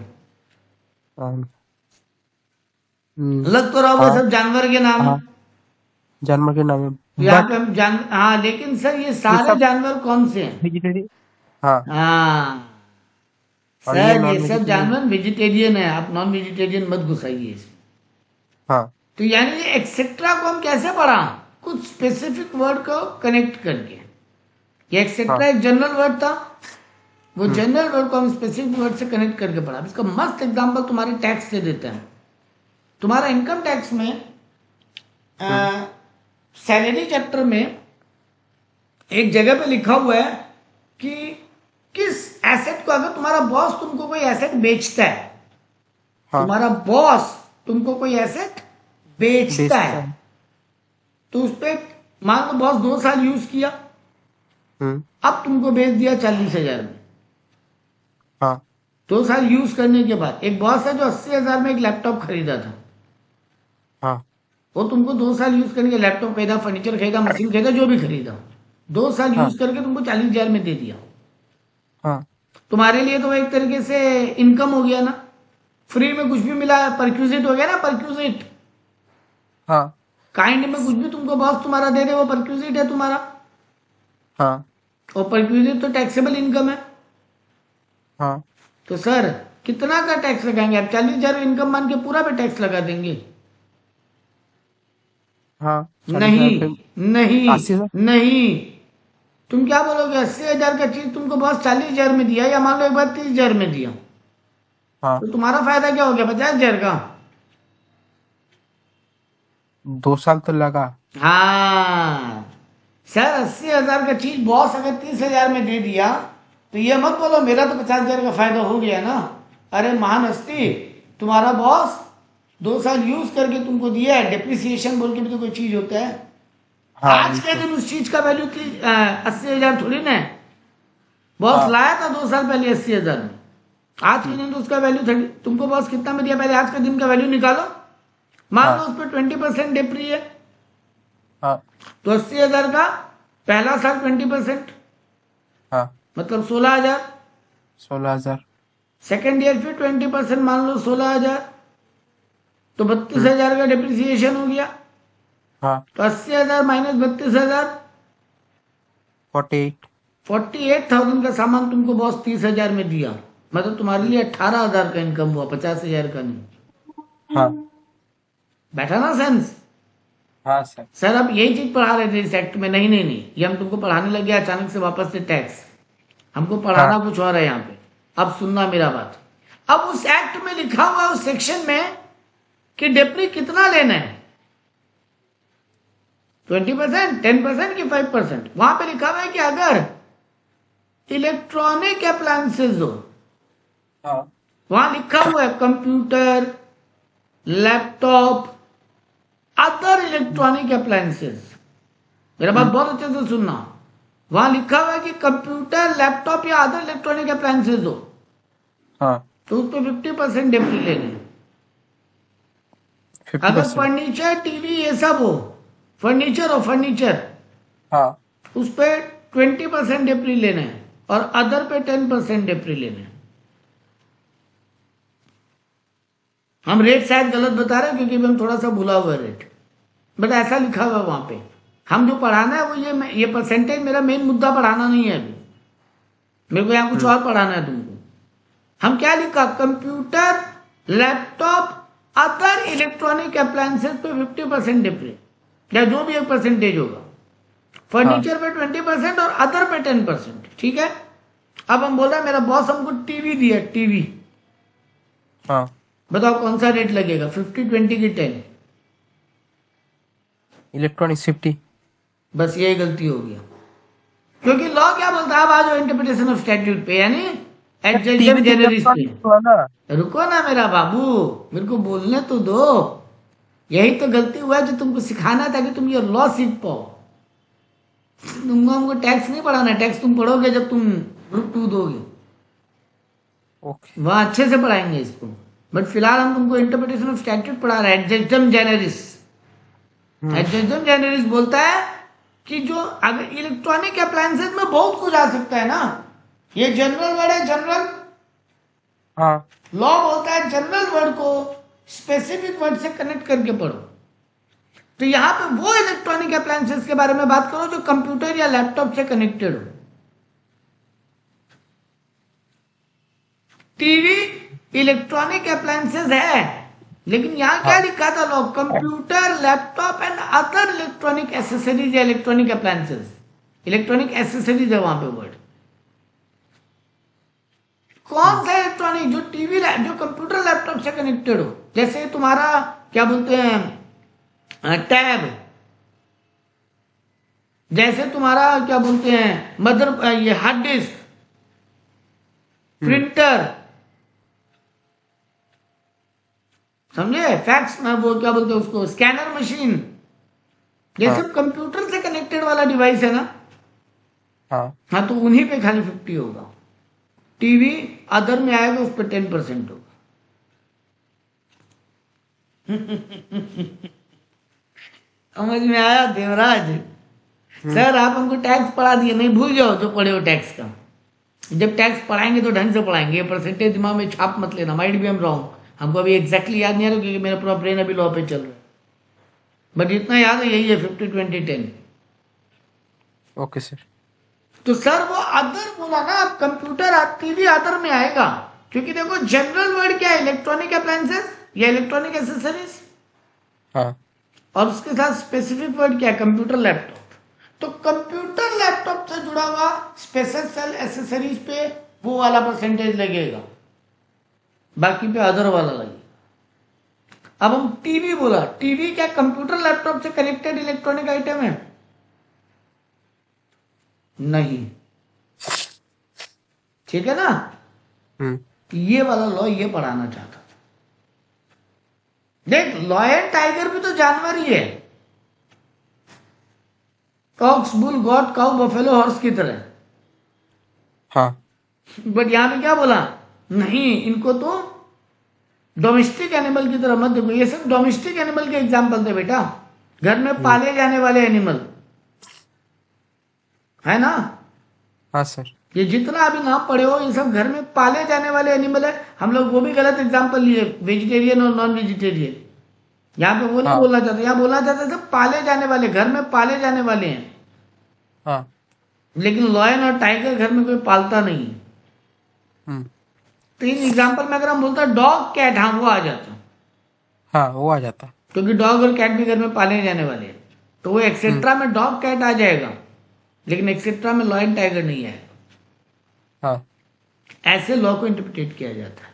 A: लग तो रहा होगा
B: हाँ
A: सब जानवर के नाम है।
B: हाँ जानवर के नाम है
A: तो यहाँ
B: बट
A: पे हम जान, हाँ लेकिन सर ये
B: ये
A: सारे
B: सब
A: जानवर कौन से हैं?
B: वेजिटेरियन। हाँ
A: हाँ
B: और ये
A: सर,
B: नॉन
A: ये सब
B: वेजिटेरियन।
A: जानवर वेजिटेरियन है, आप नॉन वेजिटेरियन मत घुसाइए इसमें।
B: हाँ
A: तो यानी ये एक्सेट्रा को हम कैसे पढ़ा? कुछ स्पेसिफिक वर्ड को कनेक्ट करके। ये
B: हाँ
A: एक्सेट्रा एक जनरल वर्ड था, वो जनरल वर्ड को हम स्पेसिफिक वर्ड से कनेक्ट करके पढ़ा। इसका मस्त एग्जांपल तुम्हारे टैक्स से देते हैं। तुम्हारा इनकम टैक्स में सैलरी चैप्टर में एक जगह पे लिखा हुआ है कि किस एसेट को, अगर तुम्हारा बॉस तुमको कोई एसेट बेचता है,
B: हाँ
A: तुम्हारा बॉस तुमको कोई एसेट बेचता
B: बेचता
A: है,
B: है।
A: तो उस पे मान लो बॉस 2 साल यूज किया, अब तुमको बेच दिया 40,000 में।
B: हाँ
A: 2 साल यूज करने के बाद एक बॉस है जो 80,000 में एक लैपटॉप खरीदा था,
B: हाँ
A: वो तुमको 2 साल यूज करके लैपटॉप खरीदा, फर्नीचर खरीदा, मशीन खरीदा, जो भी खरीदा, 2 साल
B: हाँ
A: यूज करके तुमको 40,000 में दे दिया।
B: हाँ
A: तुम्हारे लिए तो एक तरीके से इनकम हो गया ना, फ्री में कुछ भी मिला, परक्यूजिट हो गया ना, परक्यूजिट।
B: हाँ
A: काइंड में कुछ भी तुमको बॉस तुम्हारा दे दे वो परक्यूजिट है तुम्हारा,
B: हाँ
A: और परक्यूजिट तो टैक्सेबल इनकम है।
B: हाँ
A: तो सर कितना का टैक्स लगाएंगे आप? 40,000 इनकम मान के पूरा पे टैक्स लगा देंगे?
B: हाँ 40,000
A: नहीं
B: पे
A: नहीं
B: 80,000।
A: नहीं, तुम क्या बोलोगे? 80,000 का चीज तुमको बॉस 40,000 में दिया, या मान लो एक बार 30,000 में दिया,
B: हाँ
A: तो तुम्हारा फायदा क्या हो गया? 50,000 का।
B: 2 साल तो लगा।
A: हाँ सर, 80,000 का चीज बॉस अगर 30,000 में दे दिया, तो ये मत बोलो मेरा तो 50,000 का फायदा हो गया ना। अरे महान हस्ती, तुम्हारा बॉस 2 साल यूज करके तुमको दिया है, डेप्रिसिएशन बोल के भी तो कोई चीज होता है।
B: हाँ
A: आज के दिन उस चीज का वैल्यू 80,000 थोड़ी ना है। बॉस
B: हाँ
A: लाया था 2 साल पहले 80,000 में, आज के दिन तो उसका वैल्यू 30, तुमको बॉस कितना में दिया पहले आज के दिन का वैल्यू निकालो, मान लो
B: हाँ
A: उस पर 20% डेप्री है,
B: हाँ
A: तो 80,000 का पहला साल 20%,
B: हाँ
A: मतलब 16,000।
B: 16,000।
A: सेकेंड ईयर फिर 20% मान लो 16,000, तो 32,000 का डिप्रिसिएशन हो गया।
B: हाँ
A: तो 80,000 माइनस 32,000,
B: 48।
A: 48,000 का सामान तुमको बॉस 30,000 में दिया, मतलब तुम्हारे लिए 18,000 का इनकम हुआ, 50,000 का नहीं।
B: हाँ
A: बैठा ना सेंस?
B: हाँ सर।
A: सर अब यही चीज पढ़ा रहे थे इस एक्ट में, नहीं नहीं नहीं, ये हम तुमको पढ़ाने लग गया अचानक से वापस से टैक्स, हमको पढ़ाना
B: हाँ
A: कुछ और है यहाँ पे। अब सुनना मेरा बात, अब उस एक्ट में लिखा हुआ है उस सेक्शन में कि डेप्री कितना लेना है, 20%, 10% कि 5%। वहां पे लिखा हुआ है कि अगर इलेक्ट्रॉनिक अप्लायंसेज हो,
B: हाँ
A: वहां लिखा हुआ है computer, laptop, other electronic appliances, मेरा बात बहुत अच्छे से सुनना, वहां लिखा हुआ है कि कंप्यूटर, लैपटॉप या अदर इलेक्ट्रॉनिक अप्लायंसेज हो,
B: हाँ
A: तो उस पर 50% डेप्री लेने। अगर
B: 50%।
A: फर्नीचर, टीवी ये सब हो, फर्नीचर हो, फर्नीचर,
B: हाँ
A: उस पर 20% डेप्री लेना है, और अदर पे 10% डेप्री लेना है। हम रेट शायद गलत बता रहे हैं क्योंकि हम थोड़ा सा भूला हुआ रेट, बट ऐसा लिखा हुआ है वहां पे। हम जो पढ़ाना है वो ये परसेंटेज मेरा मेन मुद्दा पढ़ाना नहीं है अभी, मेरे को यहाँ कुछ और पढ़ाना है तुमको। हम क्या लिखा? Computer, laptop, other electronic appliances पे 50% डिप्री। या जो भी एक परसेंटेज होगा, फर्नीचर पे 20% और अदर पे 10%, ठीक है। अब हम बोल रहे हैं मेरा बॉस हमको टीवी दिया, टीवी,
B: हाँ
A: बताओ कौन सा रेट लगेगा, 50, 20 की 10?
B: इलेक्ट्रॉनिक्स 50।
A: बस यही गलती हो गया, क्योंकि लॉ क्या बोलता है, अब आ जाओ इंटरप्रिटेशन ऑफ स्टैट्यूट पे, यानी एडजेस्टम
B: टीवी तो
A: जेनरिस पे।
B: इलेक्ट्रॉनिक्स हुआ ना।
A: रुको ना मेरा बाबू, मेरे को बोलने तो दो। यही तो गलती हुआ है जो तुमको सिखाना था कि तुम ये लॉ सीख पाओ। तुमको हमको टैक्स नहीं पढ़ाना, टैक्स तुम पढ़ोगे जब तुम ग्रुप 2 दोगे,
B: ओके।
A: वहां अच्छे से पढ़ाएंगे इसको। बट फिलहाल हम तुमको इंटरप्रिटेशन ऑफ स्टैट्यूट पढ़ा रहे हैं, एडजेस्टम जेनरिस। एडजेस्टम जेनरिस बोलता है कि जो अगर इलेक्ट्रॉनिक अप्लायंसेस में बहुत कुछ आ सकता है ना, ये जनरल वर्ड है, जनरल।
B: हाँ
A: लॉ बोलता है जनरल वर्ड को स्पेसिफिक वर्ड से कनेक्ट करके पढ़ो। तो यहां पे वो इलेक्ट्रॉनिक अप्लायंसेस के बारे में बात करो जो कंप्यूटर या लैपटॉप से कनेक्टेड हो। टीवी इलेक्ट्रॉनिक अप्लायंसेस है, लेकिन यहां क्या लिखा था law, computer, laptop and other electronic accessories या इलेक्ट्रॉनिक अप्लायंसेस। इलेक्ट्रॉनिक एसेसरीज है वहां पे वर्ड। कौन सा इलेक्ट्रॉनिक, जो टीवी, जो कंप्यूटर लैपटॉप से कनेक्टेड हो, जैसे तुम्हारा क्या बोलते हैं टैब, जैसे तुम्हारा क्या बोलते हैं मदर, ये हार्ड डिस्क, प्रिंटर, समझे, फैक्स, वो क्या बोलते हैं उसको, स्कैनर मशीन, ये सब कंप्यूटर से कनेक्टेड वाला डिवाइस है ना। हाँ, तो उन्हीं पे खाली 50 होगा। टीवी अदर में आएगा, उस पर 10% होगा। समझ में आया देवराज? सर आप हमको टैक्स पढ़ा दिए, नहीं भूल जाओ जो पढ़े हो टैक्स का। जब टैक्स पढ़ाएंगे तो ढंग से पढ़ाएंगे, ये परसेंटेज दिमाग में छाप मत लेना, माइट भी हम रॉन्ग, हमको अभी एग्जैक्टली याद नहीं आ रहा क्योंकि मेरा पूरा ब्रेन अभी लॉ पे चल रहा है। बट इतना याद है, यही है 50, 20, 10।
B: Okay sir.
A: तो सर वो अदर बोला ना, अब कंप्यूटर टीवी अदर में आएगा, क्योंकि देखो जनरल वर्ड क्या है, इलेक्ट्रॉनिक अप्लायंसेस या इलेक्ट्रॉनिक एसेसरीज,
B: हाँ
A: और उसके साथ स्पेसिफिक वर्ड क्या है, कंप्यूटर लैपटॉप। तो कंप्यूटर लैपटॉप से जुड़ा हुआ स्पेशल सेल एसेसरीज पे वो वाला परसेंटेज लगेगा, बाकी पे अदर वाला लगेगा। अब हम टीवी बोला, टीवी क्या कंप्यूटर लैपटॉप से कनेक्टेड इलेक्ट्रॉनिक आइटम है? नहीं, ठीक है ना। ये वाला लॉ ये पढ़ाना चाहता था। देख, लॉयन टाइगर भी तो जानवर ही है, cocks, bull, goat, cow, buffalo, horse की तरह।
B: हाँ
A: बट यहां पे क्या बोला, नहीं इनको तो डोमेस्टिक एनिमल की तरह मत देखो। ये सब डोमेस्टिक एनिमल के एग्जाम्पल थे बेटा, घर में पाले जाने वाले एनिमल है ना।
B: हाँ सर।
A: ये जितना अभी नाम पढ़े हो, ये सब घर में पाले जाने वाले एनिमल है। हम लोग वो भी गलत एग्जाम्पल लिए, वेजिटेरियन और नॉन वेजिटेरियन। यहाँ पे वो नहीं बोलना चाहते, यहाँ बोलना चाहते थे पाले जाने वाले, घर में पाले जाने वाले हैं।
B: हाँ
A: लेकिन लॉयन और टाइगर घर में कोई पालता नहीं है। तो इन एग्जाम्पल में अगर हम बोलते डॉग कैट, हाँ वो आ जाता,
B: हाँ वो आ जाता,
A: क्योंकि डॉग और कैट भी घर में पाले जाने वाले हैं। तो वो एक्सेट्रा में डॉग कैट आ जाएगा, लेकिन एक्सेट्रा में लॉयन टाइगर नहीं आएगा।
B: हाँ
A: ऐसे लॉ को इंटरप्रिटेट किया जाता है।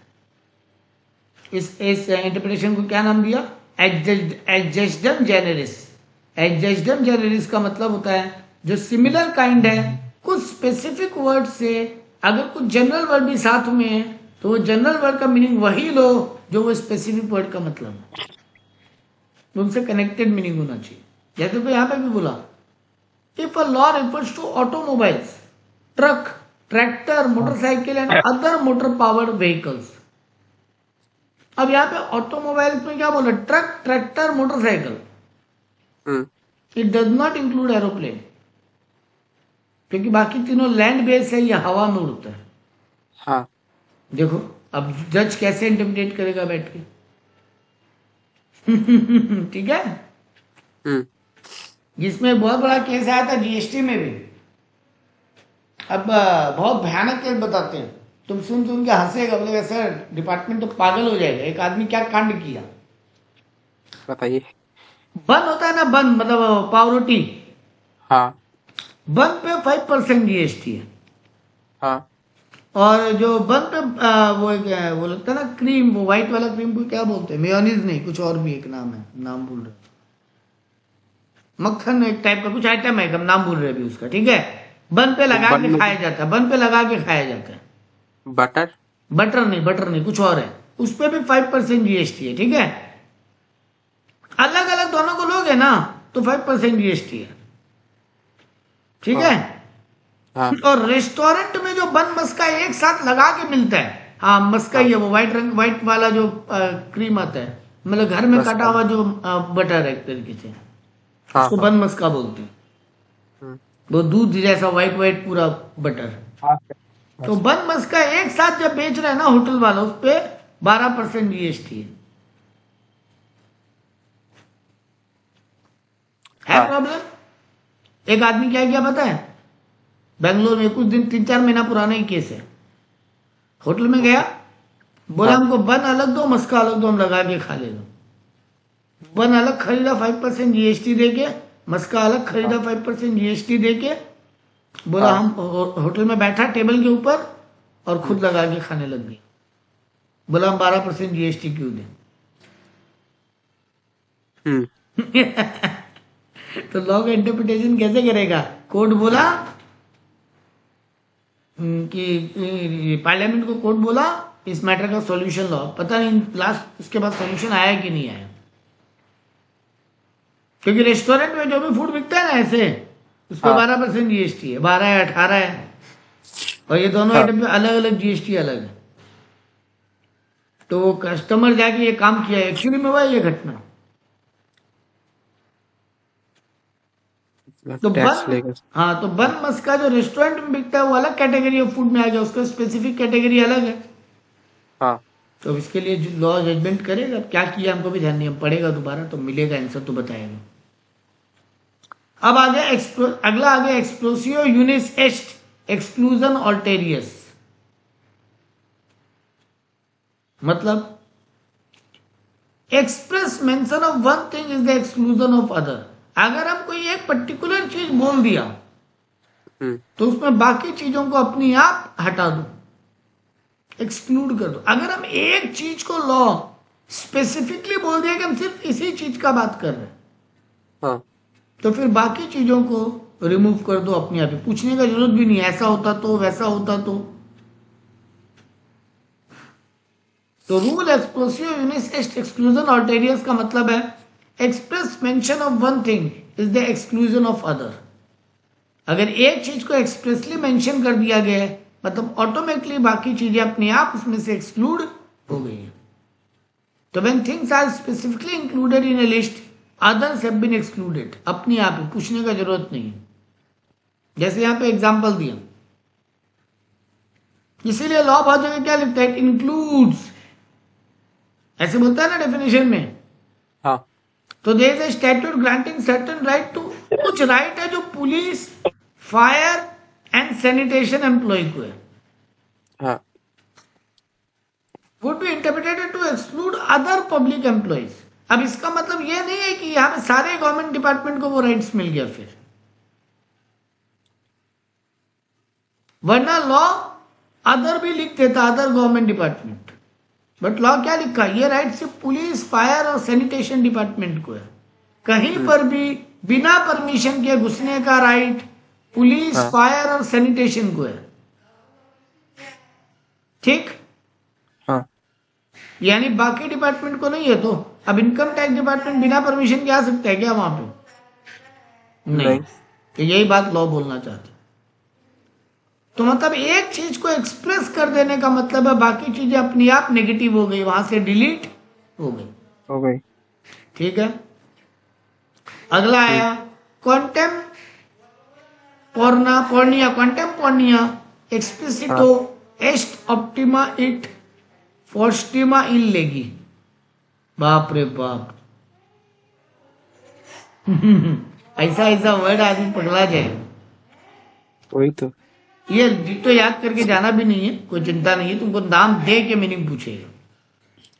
A: इस इंटरप्रिटेशन को क्या नाम दिया, एडजेस्टम जेनेरिस। एडजेस्टम जेनेरिस का मतलब होता है जो सिमिलर काइंड है, कुछ स्पेसिफिक वर्ड से अगर कुछ जनरल वर्ड भी साथ में है तो वो जनरल वर्ड का मीनिंग वही लो जो वो स्पेसिफिक वर्ड का मतलब है, उनसे कनेक्टेड मीनिंग होना चाहिए। जैसे तो यहां पे भी बोला, if a law refers to automobiles, truck, tractor, motorcycle and other motor powered vehicles. अब यहाँ पे ऑटोमोबाइल्स में क्या बोला, truck, tractor, motorcycle. It does not include aeroplane, क्योंकि बाकी तीनों लैंड बेस है, या हवा में उड़ता है।
B: हाँ
A: देखो अब जज कैसे इंटरप्रेट करेगा बैठ के। ठीक है। जिसमें बहुत बड़ा केस आया था जीएसटी में भी। अब बहुत भयानक केस बताते हैं, तुम सुन के हंसेगा, बोलेगा सर डिपार्टमेंट तो पागल हो जाएगा। एक आदमी क्या कांड किया,
B: बताइए।
A: बन होता है ना, बन मतलब पावरोटी,
B: हाँ
A: बन पे 5% जीएसटी है।
B: हाँ
A: और जो बन पे वो क्या है, वो लगता है ना क्रीम, वो व्हाइट वाला क्रीम को क्या बोलते हैं, मेयोनीज नहीं, कुछ और भी एक नाम है, नाम भूल रहे, मक्खन एक टाइप का कुछ आइटम है, एकदम नाम भूल रहे अभी उसका, ठीक है। बन पे लगा
B: बन
A: के
B: में
A: खाया जाता है, बन पे लगा के खाया जाता है।
B: बटर।
A: बटर नहीं, बटर नहीं, कुछ और है। उस पे भी 5% जीएसटी है, ठीक है। अलग अलग दोनों को लोगे ना तो 5% जीएसटी है, ठीक
B: हाँ
A: है।
B: हाँ
A: और रेस्टोरेंट में जो बन मस्का एक साथ लगा के मिलता है, हाँ मस्का ही
B: हाँ
A: है वो, व्हाइट रंग, व्हाइट वाला जो क्रीम आता है, मतलब घर में
B: बस
A: कटा हुआ जो बटर है एक तरीके से,
B: हाँ
A: उसको
B: हाँ
A: बन मस्का बोलते हैं।
B: हम्म,
A: वो दूध जैसा व्हाइट व्हाइट पूरा बटर।
B: हाँ
A: तो
B: बस
A: बन मस्का एक साथ जब बेच रहे हैं ना होटल वाला, उस पे 12% जीएसटी है
B: हाँ
A: प्रॉब्लम। एक आदमी क्या किया पता है, बेंगलोर में कुछ दिन, 3-4 महीना पुराना ही केस है। होटल में गया, बोला
B: हाँ
A: हमको बन अलग दो, मस्का अलग दो, हम लगा के खा ले लो। बन अलग खरीदा 5% जीएसटी देके, मस्का अलग
B: हाँ
A: खरीदा 5% जीएसटी देके। बोला
B: हाँ
A: हम होटल में बैठा टेबल के ऊपर और
B: हम्म
A: खुद लगा के खाने लग गए। बोला हम 12% जीएसटी क्यों दें।
B: हम्म,
A: तो लॉ का इंटरप्रिटेशन कैसे करेगा। कोर्ट बोला कि पार्लियामेंट को कोर्ट बोला इस मैटर का सॉल्यूशन लो, पता नहीं लास्ट उसके बाद सॉल्यूशन आया कि नहीं आया। क्योंकि रेस्टोरेंट में जो भी फूड बिकता है ना ऐसे, उस पर
B: हाँ
A: 12% जीएसटी है, 12 है 18 है। और ये दोनों
B: हाँ
A: आइटम पे अलग अलग जीएसटी अलग है। तो वो कस्टमर जाके ये काम किया, एक्चुअली में हुआ ये घटना। तो
B: टैक्स
A: बन,
B: लेगा।
A: हाँ तो बन मस्का जो रेस्टोरेंट में बिकता है वो अलग कैटेगरी ऑफ फूड में आ गया, उसका स्पेसिफिक कैटेगरी अलग है।
B: हाँ
A: तो अब इसके लिए लॉ जजमेंट करेगा, अब क्या किया हमको भी ध्यान नहीं, हम पढ़ेगा दोबारा तो मिलेगा आंसर, तो बताएगा। अब आ गया अगला आ गया एक्सप्लोसिव यूनिस एस्ट एक्सक्लूजन ऑल्टेरियस। मतलब express mention of one thing is the exclusion of other. अगर हम कोई एक पर्टिकुलर चीज बोल दिया
B: हम्म
A: तो उसमें बाकी चीजों को अपने आप हटा दो, एक्सक्लूड कर दो। अगर हम एक चीज को लॉ स्पेसिफिकली बोल दिया कि हम सिर्फ इसी चीज का बात कर रहे हैं,
B: हाँ
A: तो फिर बाकी चीजों को रिमूव कर दो अपने आप ही, पूछने का जरूरत भी नहीं, ऐसा होता तो वैसा होता तो रूल एक्सप्लोसिव यूनिस एस्ट एक्सक्लूजन ऑल्टेरियस का मतलब है express mention of one thing is the exclusion of other. अगर एक चीज को एक्सप्रेसली मेंशन कर दिया गया है मतलब ऑटोमेटिकली बाकी चीजें अपने आप उसमें से एक्सक्लूड हो गई है। तो when things are specifically included in a list others have been excluded, अपने आप ही, पूछने का जरूरत नहीं है। जैसे यहां पे एग्जांपल दिया, इसीलिए लॉ बहुत जगह क्या लिखता है, इंक्लूड्स, ऐसे बोलता है ना डेफिनेशन में।
B: हाँ
A: तो there is a statute granting certain right to, कुछ राइट है जो police, fire and sanitation employ को है,
B: हाँ
A: would be interpreted to exclude other public employees. अब इसका मतलब ये नहीं है कि यहां पे सारे गवर्नमेंट डिपार्टमेंट को वो राइट्स मिल गया फिर, वरना लॉ अदर भी लिख देता, other government department. But law क्या लिखा, ये राइट सिर्फ पुलिस, फायर और सैनिटेशन डिपार्टमेंट को है। कहीं पर भी बिना परमिशन के घुसने का राइट पुलिस,
B: हाँ
A: फायर और सैनिटेशन को है, ठीक।
B: हाँ
A: यानी बाकी डिपार्टमेंट को नहीं है। तो अब इनकम टैक्स डिपार्टमेंट बिना परमिशन के आ सकता है क्या वहां पे, नहीं। तो यही बात लॉ बोलना चाहती। तो मतलब एक चीज को एक्सप्रेस कर देने का मतलब है बाकी चीजें अपने आप नेगेटिव हो गई, वहां से डिलीट हो गई,
B: हो गई।
A: ठीक है। अगला आया कॉन्टेम पोर्निया, कॉन्टेम पोर्निया एक्सप्लिसिटो एस्ट ऑप्टिमा इट फोर्स्टिमा इन लेगी। बाप रे बाप। ऐसा ऐसा वर्ड आदमी पगला जाए।
B: वही तो।
A: ये तो याद करके जाना भी नहीं है, कोई चिंता नहीं है, तुमको नाम दे के मीनिंग पूछेगा,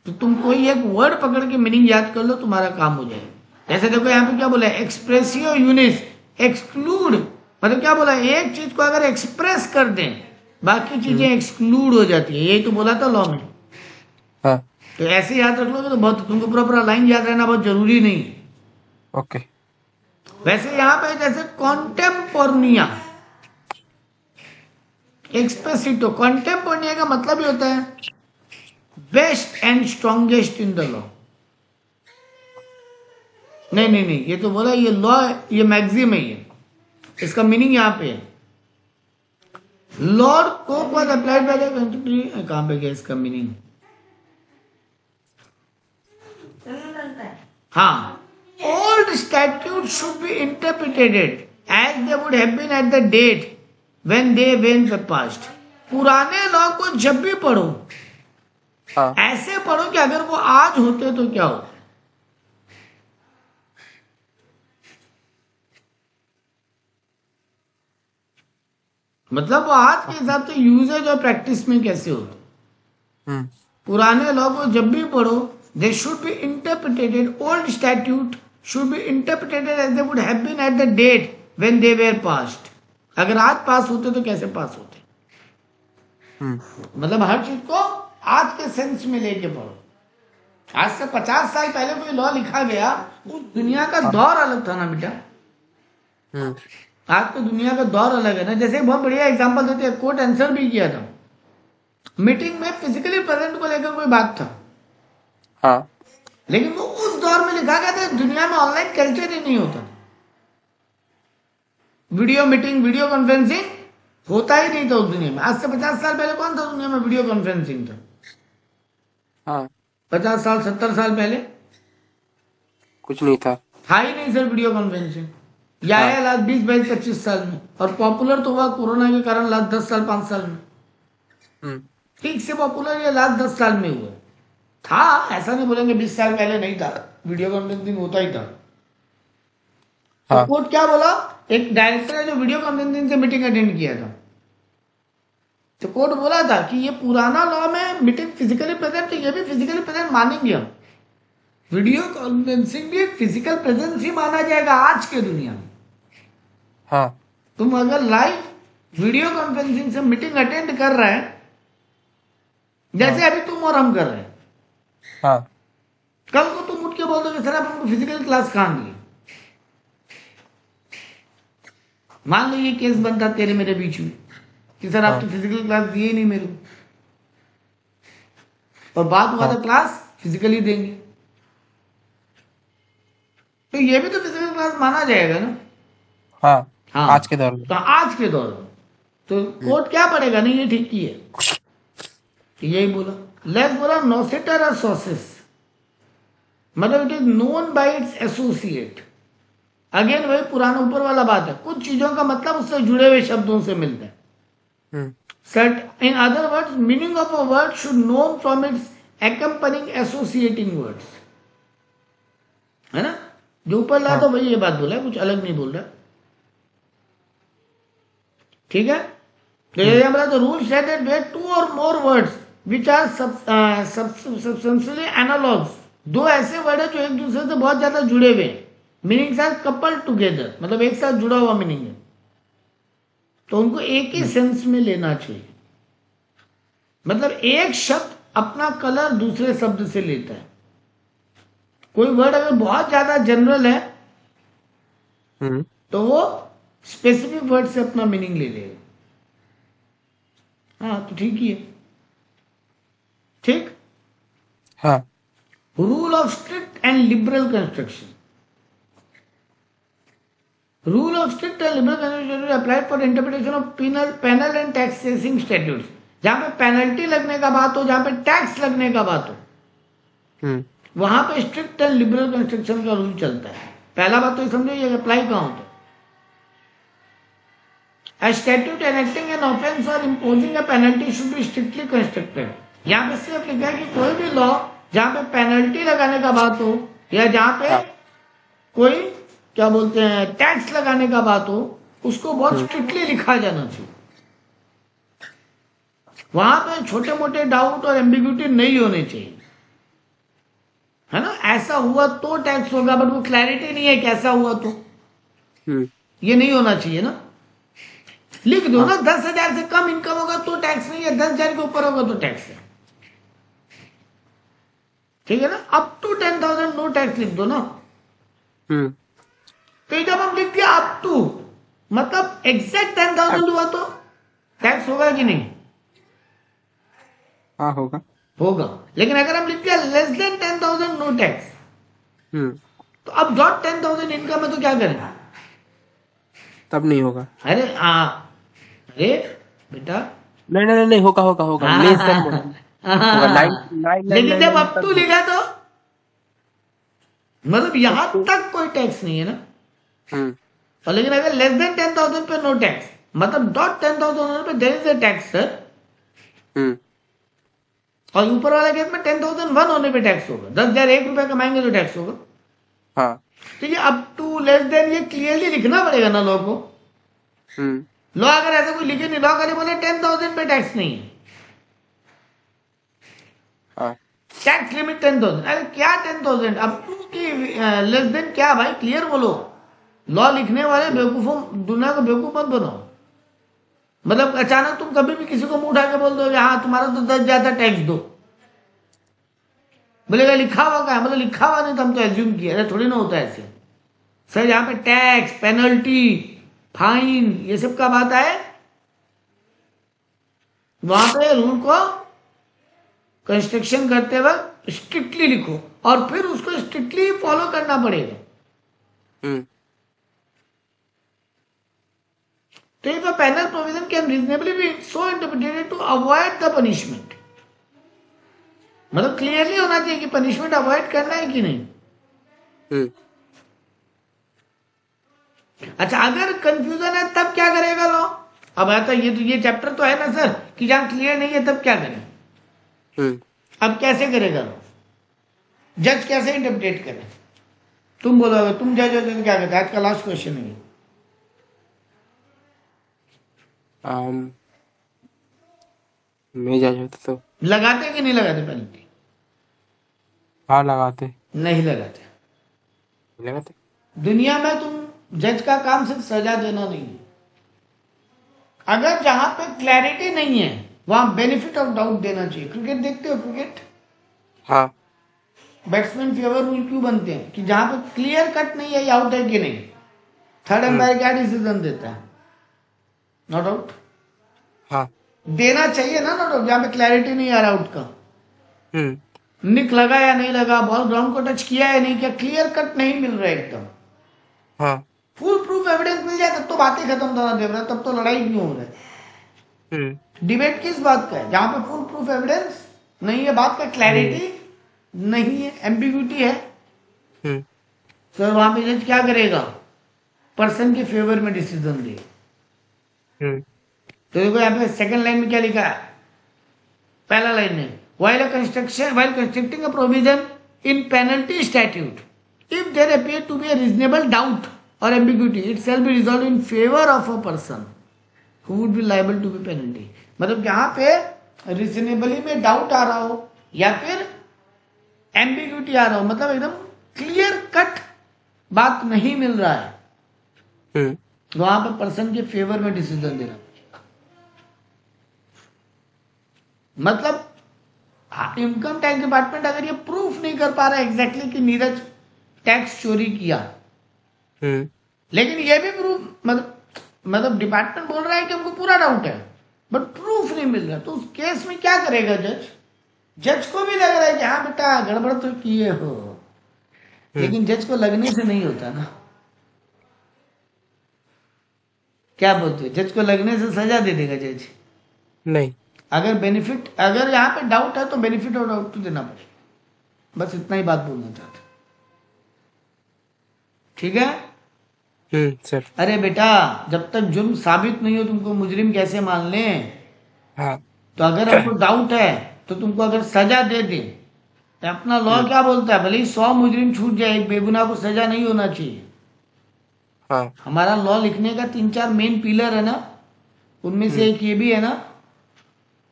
A: तो तुम कोई एक वर्ड पकड़ के मीनिंग याद कर लो, तुम्हारा काम हो जाएगा। जैसे देखो यहाँ पे क्या बोला है, एक्सप्रेसियो यूनिस एक्सक्लूड, मतलब क्या बोला, एक चीज को अगर एक्सप्रेस कर दें बाकी चीजें एक्सक्लूड हो जाती है, यही तो बोला था लॉ में।
B: हाँ
A: तो ऐसे याद रख लोगे तो बहुत, तुमको पूरा लाइन याद रहना बहुत जरूरी नहीं है।
B: ओके
A: वैसे यहाँ पे जैसे कॉन्टेम्पोर्निया एक्सप्रेसिटो, कॉन्टेम्पोर्निया का मतलब ही होता है best and strongest in the law. नहीं नहीं नहीं, ये तो बोला ये लॉ, ये मैक्सिम है, ये इसका मीनिंग यहाँ पे है। Lord Coke was applied by the country, कहां पे गया इसका मीनिंग? हाँ, old statutes should be interpreted as they would have been at the date when they were passed. पुराने लॉ को जब भी पढ़ो
B: हाँ
A: ऐसे पढ़ो कि अगर वो आज होते तो क्या होता। मतलब वो आज के हिसाब से यूजेज और प्रैक्टिस में कैसे होते। पुराने लॉ को जब भी पढ़ो, they should be interpreted, old statute should be interpreted as they would have been at the date when they were passed. अगर आज पास होते तो कैसे पास होते। मतलब हर चीज को आज के सेंस में लेके पढ़ो। आज से 50 साल पहले कोई लॉ लिखा गया, उस दुनिया का दौर अलग था ना बेटा। आज तो दुनिया का दौर अलग है ना। जैसे बहुत बढ़िया एग्जांपल देते हैं, कोर्ट आंसर भी किया था, मीटिंग में फिजिकली प्रेजेंट को लेकर कोई बात था,
B: हाँ
A: लेकिन वो उस दौर में लिखा गया था, दुनिया में ऑनलाइन कल्चर ही नहीं होता, वीडियो मीटिंग वीडियो कॉन्फ्रेंसिंग होता ही नहीं था उस दुनिया में। आज से 50 साल पहले कौन था दुनिया में वीडियो कॉन्फ्रेंसिंग था?
B: हाँ
A: 50 साल 70 साल पहले
B: कुछ नहीं था
A: ही नहीं सर वीडियो कॉन्फ्रेंसिंग। या
B: हाँ।
A: है लास्ट 20 22 25 साल में, और पॉपुलर तो हुआ कोरोना के कारण लास्ट 10 साल 5 साल में। ठीक से पॉपुलर ये लास्ट 10 साल में हुआ था। ऐसा नहीं बोलेंगे 20 साल पहले नहीं था, वीडियो कॉन्फ्रेंसिंग होता ही था।
B: हाँ।
A: तो कोर्ट क्या बोला, एक डायरेक्टर है जो वीडियो कॉन्फ्रेंसिंग से मीटिंग अटेंड किया था, तो कोर्ट बोला था कि ये पुराना लॉ में मीटिंग फिजिकली प्रेजेंट, ये भी फिजिकली प्रेजेंट मानेंगे हम, वीडियो कॉन्फ्रेंसिंग भी फिजिकल प्रेजेंस ही माना जाएगा आज के दुनिया में।
B: हाँ
A: तुम अगर लाइव वीडियो कॉन्फ्रेंसिंग से मीटिंग अटेंड कर रहे हैं, जैसे अभी तुम और हम कर रहे हैं,
B: हाँ
A: कल को तुम उठ के बोल दोगे सर आप हमको फिजिकल क्लास कहां दिए। मान लो ये केस बनता तेरे मेरे बीच में कि सर आप तो फिजिकल क्लास दिए ही नहीं मेरे को, और बात हुआ तो क्लास फिजिकली देंगे, तो ये भी तो फिजिकल क्लास माना जाएगा ना।
B: हाँ
A: हाँ
B: आज के दौर में
A: तो आज के दौर में तो कोर्ट क्या पड़ेगा, नहीं ये ठीक की है, तो यही बोला। लेट्स बोला नोसेटर और सोसिस, मतलब it is known by it's associate. Again वही पुराना ऊपर वाला बात है, कुछ चीजों का मतलब उससे जुड़े हुए शब्दों से मिलता है। Set in other words meaning of a word should known from its accompanying associating words, है ना। जो ऊपर ला तो वही ये बात बोला है, कुछ अलग नहीं बोल रहा। ठीक है, तो ये बोला तो rule set that where two or more words which are substantially analogous, दो ऐसे वर्ड है जो एक दूसरे से बहुत ज्यादा जुड़े हुए हैं, मीनिंग्स आर कपल्ड टुगेदर, मतलब एक साथ जुड़ा हुआ मीनिंग है, तो उनको एक ही सेंस में लेना चाहिए। मतलब एक शब्द अपना कलर दूसरे शब्द से लेता है। कोई वर्ड अगर बहुत ज्यादा जनरल है तो वो स्पेसिफिक वर्ड से अपना मीनिंग ले लेगा। हाँ तो ठीक ही है। ठीक।
B: हाँ
A: rule of strict and liberal construction, rule of strict and liberal construction applied for interpretation of penal and taxing statutes. जहां पे पेनल्टी लगने का बात हो, जहां पे टैक्स लगने का बात हो, वहां पे स्ट्रिक्ट एंड लिबरल कंस्ट्रक्शन का रूल चलता है। पहला बात तो समझो ये अप्लाई कहां होता है। A statute enacting an offense or imposing a penalty should be strictly constructed। यहाँ पे सिर्फ लिखा है कि कोई भी लॉ जहां पे पेनल्टी लगाने का बात हो या जहां पे कोई क्या बोलते हैं टैक्स लगाने का बात हो, उसको बहुत स्ट्रिक्टली लिखा जाना चाहिए। वहां पे छोटे मोटे डाउट और एम्बिग्यूटी नहीं होने चाहिए। है ना, ऐसा हुआ तो टैक्स होगा, बट वो क्लैरिटी नहीं है कैसा हुआ तो ये नहीं होना चाहिए ना। लिख दो ना 10,000 से कम इनकम होगा तो टैक्स नहीं है, 10,000 के ऊपर होगा तो टैक्स है, ठीक है ना। अप टू 10,000 नो टैक्स लिख दो ना। तो जब हम लिख दिया अप टू, मतलब एग्जैक्ट 10,000 हुआ तो टैक्स होगा कि नहीं?
B: हाँ होगा।
A: होगा। लेकिन अगर हम लिख दिया लेस देन 10,000 नो टैक्स, तो अब डॉट 10,000 इनकम है तो क्या करें?
B: तब नहीं होगा।
A: अरे अरे बेटा,
B: नहीं नहीं नहीं, होगा होगा होगा, लेस देन होगा।
A: लेकिन जब अप टू लिखा तो मतलब यहां तक कोई टैक्स नहीं है ना। और लेकिन अगर लेस देन 10,000 पे नो टैक्स, मतलब डॉट 10,000 पे there is a tax sir, और ऊपर वाले केस में 10,001 होने पे टैक्स होगा। 10,000 ₹1 कमाएंगे तो टैक्स होगा।
B: हाँ।
A: तो ये अप टू लेस देन ये क्लियरली लिखना पड़ेगा ना लॉ को। लॉ अगर ऐसा कोई लिखे नहीं, लॉ खाली बोले 10,000 पे टैक्स नहीं है, टैक्स लिमिट 10,000। अरे क्या 10,000 अप टू की लेस देन क्या भाई, क्लियर बोलो। लॉ लिखने वाले बेवकूफों, दुनिया को बेवकूफ मत बनाओ। मतलब अचानक तुम कभी भी किसी को मुंह उठा के बोल दो हाँ तुम्हारा तो 10 ज्यादा टैक्स दो, बोलेगा लिखा हुआ का है, मतलब लिखा हुआ नहीं तो हम तो एज्यूम किया। अरे थोड़ी ना होता है ऐसे सर, यहाँ पे टैक्स, पेनल्टी, फाइन, ये सब का बात है। वहां पे रूल को कंस्ट्रक्शन करते वक्त स्ट्रिक्टली लिखो और फिर उसको स्ट्रिक्टली फॉलो करना पड़ेगा। तो if a penal provision can reasonably be so interpreted to avoid the punishment, मतलब क्लियरली होना चाहिए कि पनिशमेंट अवॉइड करना है कि नहीं। अच्छा, अगर कंफ्यूजन है तब क्या करेगा लॉ? अब आता ये चैप्टर तो है ना सर कि जहां क्लियर नहीं है तब क्या करें। अब कैसे करेगा लॉ, जज कैसे इंटरप्रेट करे? तुम बोलोगे, तुम जज हो तो क्या कहते? आज का लास्ट क्वेश्चन है।
B: मैं जज होता तो
A: लगाते कि नहीं लगाते पेनल्टी?
B: हाँ लगाते।
A: नहीं लगाते।
B: लगाते।
A: दुनिया में तुम जज का काम सिर्फ सजा देना नहीं है। अगर जहां पे क्लैरिटी नहीं है वहां बेनिफिट ऑफ डाउट देना चाहिए। क्रिकेट देखते हो? क्रिकेट
B: हाँ।
A: बैट्समैन फेवर रूल क्यों बनते हैं कि जहां पे क्लियर कट नहीं है आउट है कि नहीं, थर्ड एम्पायर क्या डिसीजन देता है? Not out.
B: हाँ
A: देना चाहिए ना नॉट आउट, जहां पे क्लैरिटी नहीं आ रहा आउट का। निक लगा या नहीं लगा, बॉल ग्राउंड को टच किया या नहीं किया, क्लियर कट नहीं मिल रहा है एकदम।
B: हाँ।
A: फुल प्रूफ एविडेंस मिल जाए तब तो बातें खत्म था देवरा, तब तो लड़ाई क्यों हो रहा है? डिबेट किस बात का है? जहां पे फुल प्रूफ एविडेंस नहीं है, बात का क्लैरिटी नहीं है, एम्बिग्यूटी है, सर वहां पे जज क्या करेगा? पर्सन के फेवर में डिसीजन दे। तो देखो यहाँ पे सेकंड लाइन में क्या लिखा है, पहला लाइन में while constructing a provision in penalty statute, if there appear to be a reasonable doubt or ambiguity, it shall be resolved in favor of a person who would be liable to be penalty। मतलब यहाँ पे reasonably में doubt आ रहा हो या फिर ambiguity आ रहा हो, मतलब एकदम क्लियर कट बात नहीं मिल रहा है, वहां पर पर्सन के फेवर में डिसीजन देना पड़ेगा। मतलब इनकम टैक्स डिपार्टमेंट अगर ये प्रूफ नहीं कर पा रहा एग्जैक्टली कि नीरज टैक्स चोरी किया, लेकिन ये भी प्रूफ मतलब डिपार्टमेंट बोल रहा है कि हमको पूरा डाउट है बट प्रूफ नहीं मिल रहा, तो उस केस में क्या करेगा जज? जज को भी लग रहा है कि हाँ बेटा गड़बड़ तो किए हो, लेकिन जज को लगने से नहीं होता ना। क्या बोलते हो? जज को लगने से सजा दे देगा जज?
B: नहीं।
A: अगर बेनिफिट, अगर यहाँ पे डाउट है तो बेनिफिट और डाउट तो देना पड़ेगा। बस इतना ही बात बोलना चाहते, ठीक है
B: सर।
A: अरे बेटा जब तक जुर्म साबित नहीं हो तुमको मुजरिम कैसे मान लें?
B: हाँ।
A: तो अगर हमको डाउट है तो तुमको अगर सजा दे दे तो अपना लॉ क्या बोलता है, भले ही 100 मुजरिम छूट जाए, एक बेगुनाह को सजा नहीं होना चाहिए।
B: हाँ।
A: हमारा लॉ लिखने का 3-4 मेन पिलर है ना, उनमें से एक ये भी है ना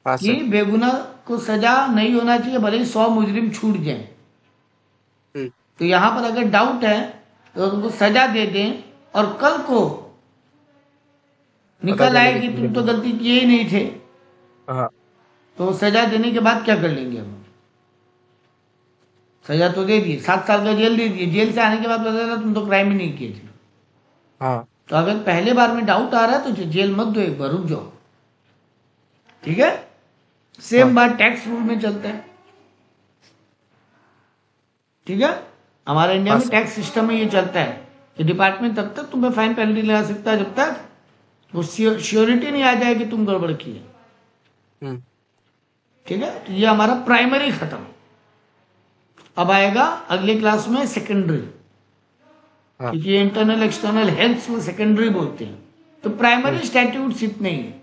A: कि बेगुनाह को सजा नहीं होना चाहिए भले ही 100 मुजरिम छूट जाए। तो यहाँ पर अगर डाउट है तो तुमको सजा दे दें और कल को निकल
B: चले
A: आए
B: कि
A: कि तुम
B: तुमने
A: तो गलती किए ही नहीं थे,
B: हाँ
A: तो सजा देने के बाद क्या कर लेंगे हम? सजा तो दे दी, 7 साल का जेल दे दिए, जेल से आने के बाद पता चला तुम तो क्राइम ही नहीं किए थे।
B: हाँ
A: तो अगर पहले बार में डाउट आ रहा है तो जेल मत दो, एक बार रुक जाओ। ठीक है, सेम
B: हाँ
A: बात टैक्स रूल में चलता है। ठीक है, हमारे इंडिया
B: हाँ
A: में
B: सर
A: टैक्स सिस्टम में ये चलता है कि डिपार्टमेंट तब तक तुम्हें फाइन पेनल्टी लगा सकता है जब तक वो श्योरिटी नहीं आ जाए कि तुम गड़बड़ किए।
B: हम्म,
A: ठीक है, तो ये हमारा प्राइमरी खत्म। अब आएगा अगले क्लास में सेकेंडरी,
B: हाँ
A: क्योंकि इंटरनल एक्सटर्नल हेल्थ में सेकेंडरी बोलते हैं। तो प्राइमरी
B: हम्म,
A: स्टैट्यूट्स इतने ही है।